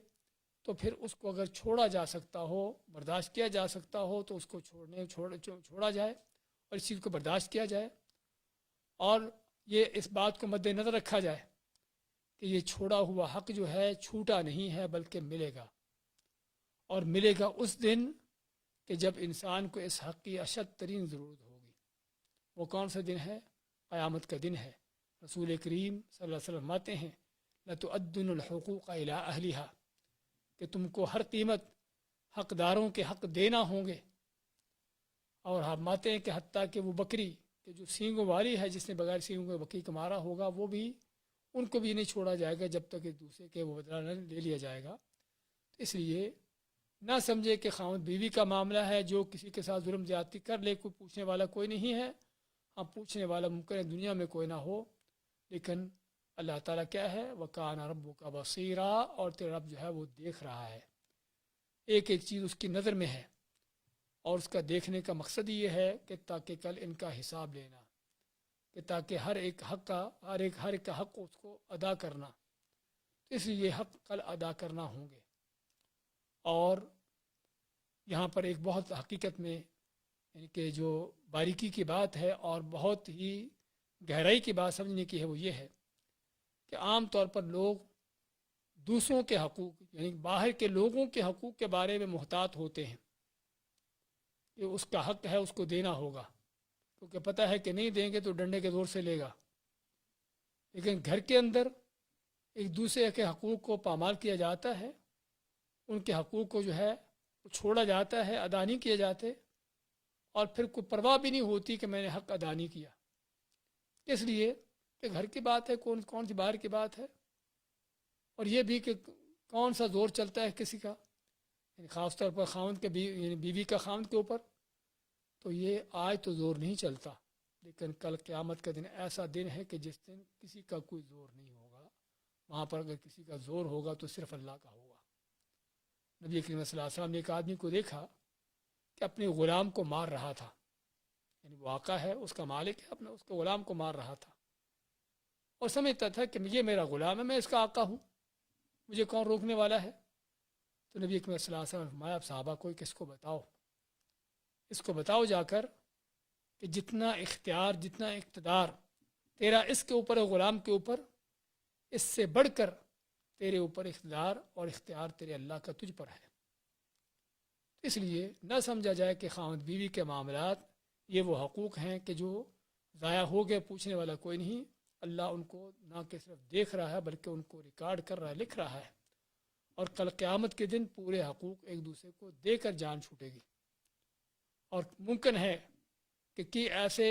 تو پھر اس کو اگر چھوڑا جا سکتا ہو، برداشت کیا جا سکتا ہو، تو اس کو چھوڑا جائے اور اس چیز کو برداشت کیا جائے، اور یہ اس بات کو مد نظر رکھا جائے کہ یہ چھوڑا ہوا حق جو ہے چھوٹا نہیں ہے بلکہ ملے گا، اور ملے گا اس دن کہ جب انسان کو اس حق کی اشد ترین ضرورت ہوگی۔ وہ کون سا دن ہے؟ قیامت کا دن ہے۔ رسول کریم صلی اللہ علیہ وسلم فرماتے ہیں لَتُؤَدُّنُ الْحُقُوقَ إِلَىٰ أَهْلِهَا، کہ تم کو ہر قیمت حقداروں کے حق دینا ہوں گے، اور فرماتے ہیں کہ حتیٰ کہ وہ بکری کہ جو سینگوں والی ہے، جس نے بغیر سینگوں کے بکری کو مارا ہوگا، وہ بھی ان کو بھی نہیں چھوڑا جائے گا جب تک ایک دوسرے کے وہ بدلہ نہ لے لیا جائے گا۔ تو اس لیے نہ سمجھے کہ خاوند بیوی کا معاملہ ہے، جو کسی کے ساتھ ظلم زیادتی کر لے، کوئی پوچھنے والا کوئی نہیں ہے۔ ہاں، پوچھنے والا ممکن ہے دنیا میں کوئی نہ ہو، لیکن اللہ تعالیٰ کیا ہے، وَكَانَ رَبُّكَ بَصِيرًا، اور تیرا رب جو ہے وہ دیکھ رہا ہے، ایک ایک چیز اس کی نظر میں ہے، اور اس کا دیکھنے کا مقصد یہ ہے کہ تاکہ کل ان کا حساب لینا، کہ تاکہ ہر ایک کا حق اس کو ادا کرنا، اس لیے یہ حق کل ادا کرنا ہوں گے۔ اور یہاں پر ایک بہت حقیقت میں یعنی کہ جو باریکی کی بات ہے اور بہت ہی گہرائی کی بات سمجھنے کی ہے، وہ یہ ہے کہ عام طور پر لوگ دوسروں کے حقوق یعنی باہر کے لوگوں کے حقوق کے بارے میں محتاط ہوتے ہیں کہ اس کا حق ہے، اس کو دینا ہوگا، کیونکہ پتہ ہے کہ نہیں دیں گے تو ڈنڈے کے زور سے لے گا۔ لیکن گھر کے اندر ایک دوسرے کے حقوق کو پامال کیا جاتا ہے، ان کے حقوق کو جو ہے وہ چھوڑا جاتا ہے، ادا نہیں کیے جاتے، اور پھر کوئی پرواہ بھی نہیں ہوتی کہ میں نے حق ادا نہیں کیا، اس لیے کہ گھر کی بات ہے، کون سی باہر کی بات ہے، اور یہ بھی کہ کون سا زور چلتا ہے کسی کا، یعنی خاص طور پر خاوند کے یعنی بیوی کا خاوند کے اوپر، تو یہ آج تو زور نہیں چلتا، لیکن کل قیامت کا دن ایسا دن ہے کہ جس دن کسی کا کوئی زور نہیں ہوگا، وہاں پر اگر کسی کا زور ہوگا تو صرف اللہ کا ہوگا۔ نبی کریم صلی اللہ علیہ وسلم نے ایک آدمی کو دیکھا کہ اپنے غلام کو مار رہا تھا، یعنی وہ آقا ہے، اس کا مالک ہے، اپنے اس کے غلام کو مار رہا تھا، اور سمجھتا تھا کہ یہ میرا غلام ہے، میں اس کا آقا ہوں، مجھے کون روکنے والا ہے۔ تو نبی کریم صلی اللہ علیہ وسلم نے فرمایا، اب صحابہ کو کس کو بتاؤ، اس کو بتاؤ جا کر کہ جتنا اختیار، جتنا اقتدار تیرا اس کے اوپر ہے، غلام کے اوپر، اس سے بڑھ کر تیرے اوپر اقتدار اور اختیار تیرے اللہ کا تجھ پر ہے۔ اس لیے نہ سمجھا جائے کہ خاوند بیوی کے معاملات یہ وہ حقوق ہیں کہ جو ضائع ہو گئے، پوچھنے والا کوئی نہیں، اللہ ان کو نہ کہ صرف دیکھ رہا ہے بلکہ ان کو ریکارڈ کر رہا ہے، لکھ رہا ہے، اور کل قیامت کے دن پورے حقوق ایک دوسرے کو دے کر جان چھوٹے گی۔ اور ممکن ہے کہ ایسے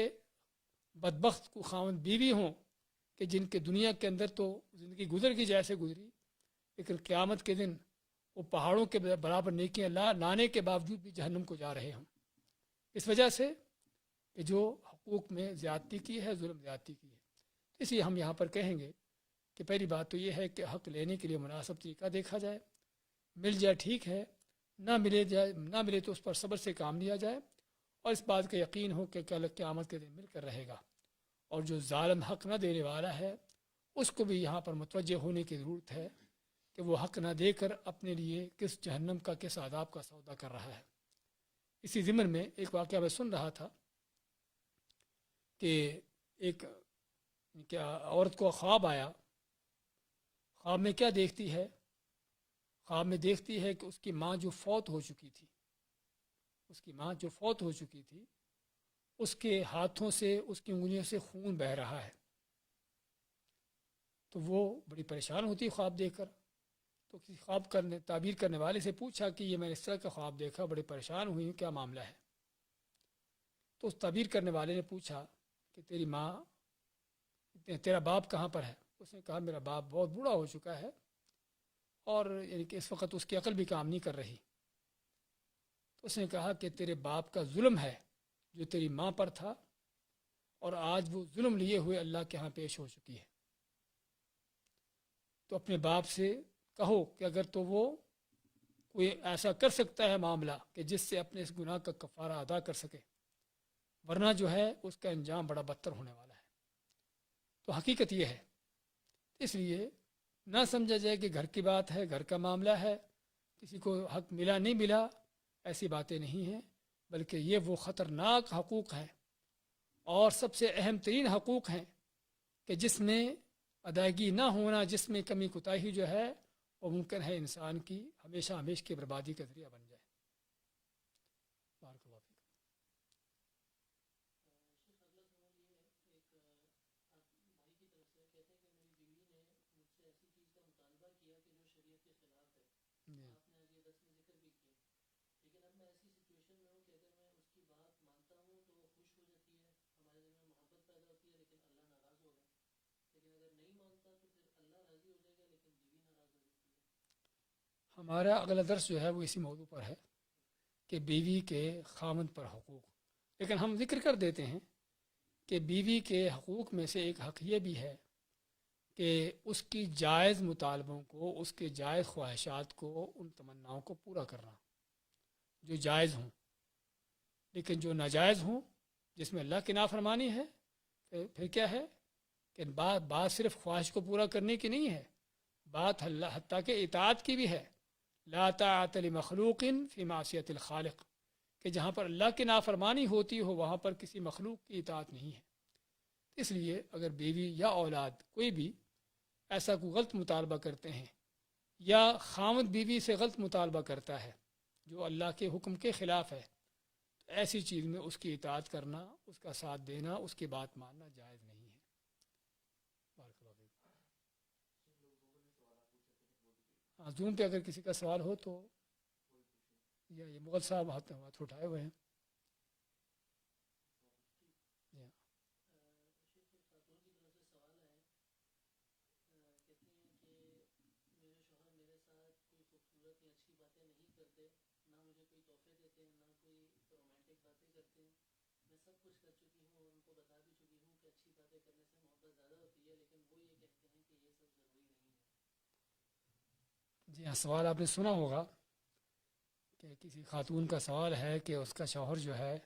بدبخت کو خاوند بیوی ہوں کہ جن کے دنیا کے اندر تو زندگی گزر گئی جیسے گزری، لیکن قیامت کے دن وہ پہاڑوں کے برابر نیکیاں لانے کے باوجود بھی جہنم کو جا رہے ہوں، اس وجہ سے کہ جو حقوق میں زیادتی کی ہے، ظلم زیادتی کی ہے۔ اس لیے ہم یہاں پر کہیں گے کہ پہلی بات تو یہ ہے کہ حق لینے کے لیے مناسب طریقہ دیکھا جائے، مل جائے ٹھیک ہے، نہ ملے تو اس پر صبر سے کام لیا جائے، اور اس بات کا یقین ہو کہ کل قیامت کے دن مل کر رہے گا، اور جو ظالم حق نہ دینے والا ہے اس کو بھی یہاں پر متوجہ ہونے کی ضرورت ہے کہ وہ حق نہ دے کر اپنے لیے کس جہنم کا، کس عذاب کا سودا کر رہا ہے۔ اسی ضمن میں ایک واقعہ میں سن رہا تھا کہ ایک عورت کو خواب آیا، خواب میں کیا دیکھتی ہے؟ خواب میں دیکھتی ہے کہ اس کی ماں جو فوت ہو چکی تھی، اس کے ہاتھوں سے، اس کی انگلیوں سے خون بہہ رہا ہے، تو وہ بڑی پریشان ہوتی ہے خواب دیکھ کر، تو کسی تعبیر کرنے والے سے پوچھا کہ یہ میں نے اس طرح کا خواب دیکھا، بڑی پریشان ہوئی ہوں، کیا معاملہ ہے؟ تو اس تعبیر کرنے والے نے پوچھا کہ تیرا باپ کہاں پر ہے؟ اس نے کہا میرا باپ بہت بوڑھا ہو چکا ہے، اور یعنی کہ اس وقت اس کی عقل بھی کام نہیں کر رہی۔ تو اس نے کہا کہ تیرے باپ کا ظلم ہے جو تیری ماں پر تھا، اور آج وہ ظلم لیے ہوئے اللہ کے ہاں پیش ہو چکی ہے، تو اپنے باپ سے کہو کہ اگر تو وہ کوئی ایسا کر سکتا ہے معاملہ کہ جس سے اپنے اس گناہ کا کفارہ ادا کر سکے، ورنہ جو ہے اس کا انجام بڑا بدتر ہونے والا ہے۔ تو حقیقت یہ ہے، اس لیے نہ سمجھا جائے کہ گھر کی بات ہے، گھر کا معاملہ ہے، کسی کو حق ملا نہیں ملا، ایسی باتیں نہیں ہیں، بلکہ یہ وہ خطرناک حقوق ہیں اور سب سے اہم ترین حقوق ہیں کہ جس میں ادائیگی نہ ہونا، جس میں کمی کوتاہی جو ہے وہ ممکن ہے انسان کی ہمیشہ کی بربادی کا ذریعہ بن جائے۔ بارک اللہ فیک۔ ہمارا اگلا درس جو ہے وہ اسی موضوع پر ہے کہ بیوی کے خاوند پر حقوق، لیکن ہم ذکر کر دیتے ہیں کہ بیوی کے حقوق میں سے ایک حق یہ بھی ہے کہ اس کی جائز مطالبوں کو، اس کے جائز خواہشات کو، ان تمناؤں کو پورا کرنا جو جائز ہوں، لیکن جو ناجائز ہوں جس میں اللہ کی نافرمانی ہے، پھر کیا ہے کہ بات صرف خواہش کو پورا کرنے کی نہیں ہے، بات اللہ حتیٰ کہ اطاعت کی بھی ہے۔ لا طاعت لمخلوق فی معصیت الخالق، کہ جہاں پر اللہ کی نافرمانی ہوتی ہو وہاں پر کسی مخلوق کی اطاعت نہیں ہے۔ اس لیے اگر بیوی یا اولاد کوئی بھی ایسا کوئی غلط مطالبہ کرتے ہیں یا خاوند بیوی سے غلط مطالبہ کرتا ہے جو اللہ کے حکم کے خلاف ہے، تو ایسی چیز میں اس کی اطاعت کرنا، اس کا ساتھ دینا، اس کی بات ماننا جائز نہیں ہے۔ بارک اللہ فیک۔ ہاں، زوم پہ اگر کسی کا سوال ہو تو، یا یہ مغل صاحب ہاتھ اٹھائے ہوئے ہیں۔ یا جی ہاں، سوال آپ نے سنا ہوگا کہ کسی خاتون کا سوال ہے کہ اس کا شوہر جو ہے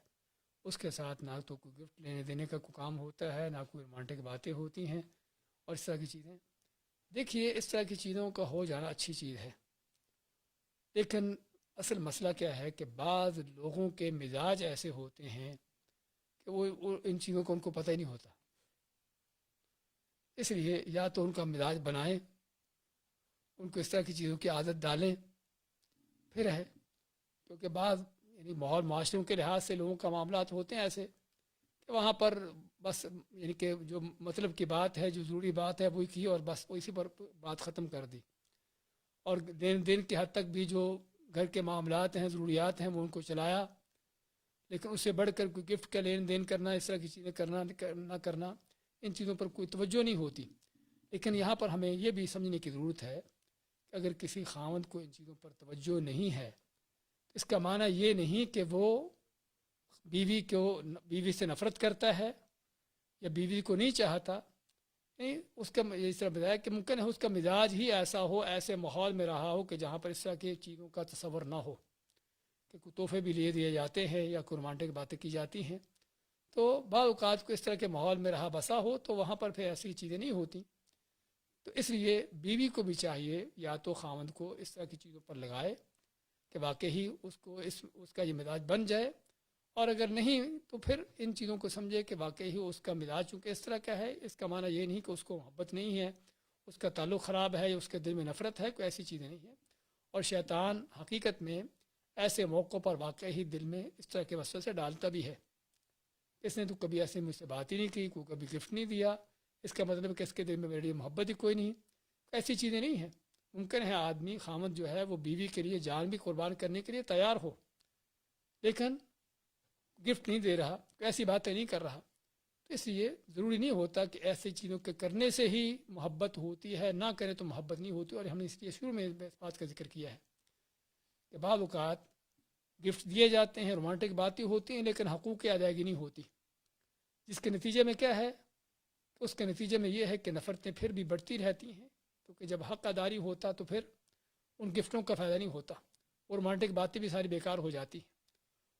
اس کے ساتھ نہ تو کوئی گفٹ لینے دینے کا کوئی کام ہوتا ہے، نہ کوئی رومانٹک باتیں ہوتی ہیں اور اس طرح کی چیزیں۔ دیکھیے، اس طرح کی چیزوں کا ہو جانا اچھی چیز ہے، لیکن اصل مسئلہ کیا ہے کہ بعض لوگوں کے مزاج ایسے ہوتے ہیں کہ وہ ان چیزوں کا ان کو پتہ ہی نہیں ہوتا۔ اس لیے یا تو ان کا مزاج بنائیں، ان کو اس طرح کی چیزوں کی عادت ڈالیں، پھر ہے کیونکہ بعض یعنی ماحول معاشروں کے لحاظ سے لوگوں کا معاملات ہوتے ہیں ایسے کہ وہاں پر بس یعنی کہ جو مطلب کی بات ہے، جو ضروری بات ہے وہی کی اور بس اسی پر بات ختم کر دی، اور دن کی حد تک بھی جو گھر کے معاملات ہیں، ضروریات ہیں، وہ ان کو چلایا، لیکن اس سے بڑھ کر کوئی گفٹ کا لین دین کرنا، اس طرح کی چیزیں کرنا نہ کرنا، ان چیزوں پر کوئی توجہ نہیں ہوتی۔ لیکن یہاں پر ہمیں یہ بھی سمجھنے کی ضرورت ہے کہ اگر کسی خاوند کو ان چیزوں پر توجہ نہیں ہے، اس کا معنی یہ نہیں کہ وہ بیوی سے نفرت کرتا ہے یا بیوی کو نہیں چاہتا، نہیں، اس کا اس طرح بتایا کہ ممکن ہے اس کا مزاج ہی ایسا ہو، ایسے ماحول میں رہا ہو کہ جہاں پر اس طرح کی چیزوں کا تصور نہ ہو، کہ کوئی تحفے بھی لیے دیے جاتے ہیں یا کوئی رومانٹک باتیں کی جاتی ہیں، تو بعض اوقات کو اس طرح کے ماحول میں رہا بسا ہو تو وہاں پر پھر ایسی چیزیں نہیں ہوتی۔ تو اس لیے بیوی کو بھی چاہیے یا تو خاوند کو اس طرح کی چیزوں پر لگائے کہ واقعی اس کا یہ مزاج بن جائے، اور اگر نہیں تو پھر ان چیزوں کو سمجھے کہ واقعی اس کا مزاج چونکہ اس طرح کا ہے، اس کا معنی یہ نہیں کہ اس کو محبت نہیں ہے، اس کا تعلق خراب ہے، اس کے دل میں نفرت ہے، کوئی ایسی چیزیں نہیں ہیں۔ اور شیطان حقیقت میں ایسے موقعوں پر واقعی دل میں اس طرح کے وسوسے ڈالتا بھی ہے۔ اس نے تو کبھی ایسے مجھ سے بات ہی نہیں کی، کوئی کبھی گفٹ نہیں دیا، اس کا مطلب کہ اس کے دل میں میری محبت ہی کوئی نہیں، ایسی چیزیں نہیں ہیں۔ ممکن ہے آدمی خامد جو ہے وہ بیوی کے لیے جان بھی قربان کرنے کے لیے تیار ہو، لیکن گفٹ نہیں دے رہا، ایسی باتیں نہیں کر رہا، تو اس لیے ضروری نہیں ہوتا کہ ایسی چیزوں کے کرنے سے ہی محبت ہوتی ہے، نہ کریں تو محبت نہیں ہوتی۔ اور ہم نے اس لیے شروع میں اس بات کا ذکر کیا ہے کہ بعض اوقات گفٹ دیے جاتے ہیں، رومانٹک باتیں ہوتی ہیں، لیکن حقوق کی ادائیگی نہیں ہوتی، جس کے نتیجے میں کیا ہے، اس کے نتیجے میں یہ ہے کہ نفرتیں پھر بھی بڑھتی رہتی ہیں، کیونکہ جب حق اداری ہوتا تو پھر ان گفٹوں کا فائدہ نہیں ہوتا، اور رومانٹک باتیں بھی ساری بیکار ہو جاتی ہیں۔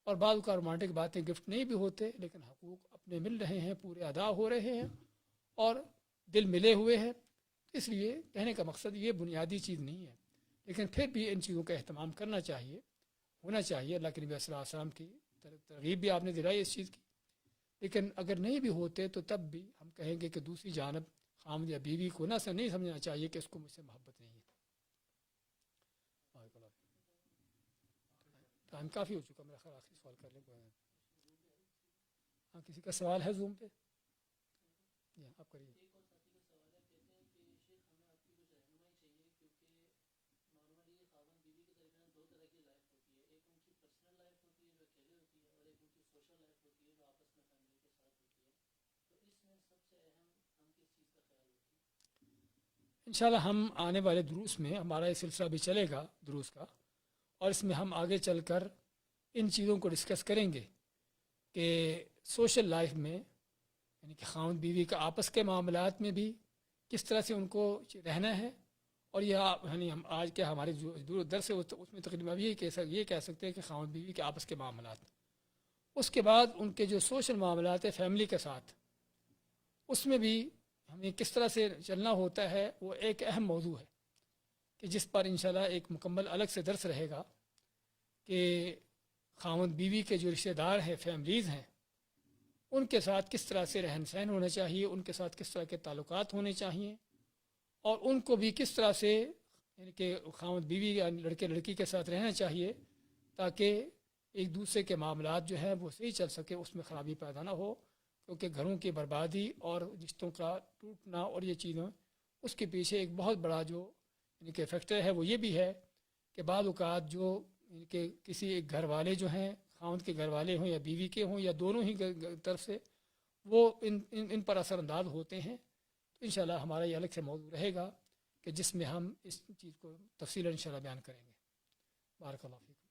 اور بعض کا رومانٹک باتیں گفٹ نہیں بھی ہوتے، لیکن حقوق اپنے مل رہے ہیں، پورے ادا ہو رہے ہیں اور دل ملے ہوئے ہیں۔ اس لیے کہنے کا مقصد یہ بنیادی چیز نہیں ہے، لیکن پھر بھی ان چیزوں کا اہتمام کرنا چاہیے، ہونا چاہیے۔ اللہ کے نبی صلی اللہ علیہ وسلم کی ترغیب بھی آپ نے دلائی اس چیز کی، لیکن اگر نہیں بھی ہوتے تو تب بھی ہم کہیں گے کہ دوسری جانب خامد یا بیوی کو نہیں سمجھنا چاہیے کہ اس کو مجھ سے محبت نہیں ہے۔ ٹائم کافی ہو چکا، میرا خیال آخری سوال کر لیں۔ ہاں، کسی کا سوال ہے زوم پہ؟ جی آپ کریے۔ انشاءاللہ ہم آنے والے دروس میں ہمارا یہ سلسلہ بھی چلے گا دروس کا، اور اس میں ہم آگے چل کر ان چیزوں کو ڈسکس کریں گے کہ سوشل لائف میں یعنی کہ خاوند بیوی کا آپس کے معاملات میں بھی کس طرح سے ان کو رہنا ہے، اور یعنی ہم آج کے ہمارے جو درس ہے اس میں تقریباً یہ کہہ سکتے ہیں کہ خاوند بیوی کے آپس کے معاملات، اس کے بعد ان کے جو سوشل معاملات ہیں فیملی کے ساتھ، اس میں بھی ہمیں کس طرح سے چلنا ہوتا ہے، وہ ایک اہم موضوع ہے کہ جس پر انشاءاللہ ایک مکمل الگ سے درس رہے گا کہ خاوند بیوی کے جو رشتہ دار ہیں، فیملیز ہیں، ان کے ساتھ کس طرح سے رہن سہن ہونا چاہیے، ان کے ساتھ کس طرح کے تعلقات ہونے چاہیے، اور ان کو بھی کس طرح سے یعنی کہ خاوند بیوی یا لڑکے لڑکی کے ساتھ رہنا چاہیے تاکہ ایک دوسرے کے معاملات جو ہیں وہ صحیح چل سکے، اس میں خرابی پیدا نہ ہو، کیونکہ گھروں کی بربادی اور رشتوں کا ٹوٹنا اور یہ چیزیں اس کے پیچھے ایک بہت بڑا جو یعنی کہ فیکٹر ہے وہ یہ بھی ہے کہ بعض اوقات جو یعنی کہ کسی ایک گھر والے جو ہیں، خاوند کے گھر والے ہوں یا بیوی کے ہوں یا دونوں ہی طرف سے، وہ ان پر اثر انداز ہوتے ہیں. تو انشاءاللہ ہمارا یہ الگ سے موضوع رہے گا کہ جس میں ہم اس چیز کو تفصیلاً انشاءاللہ بیان کریں گے. بارک اللہ فیکم.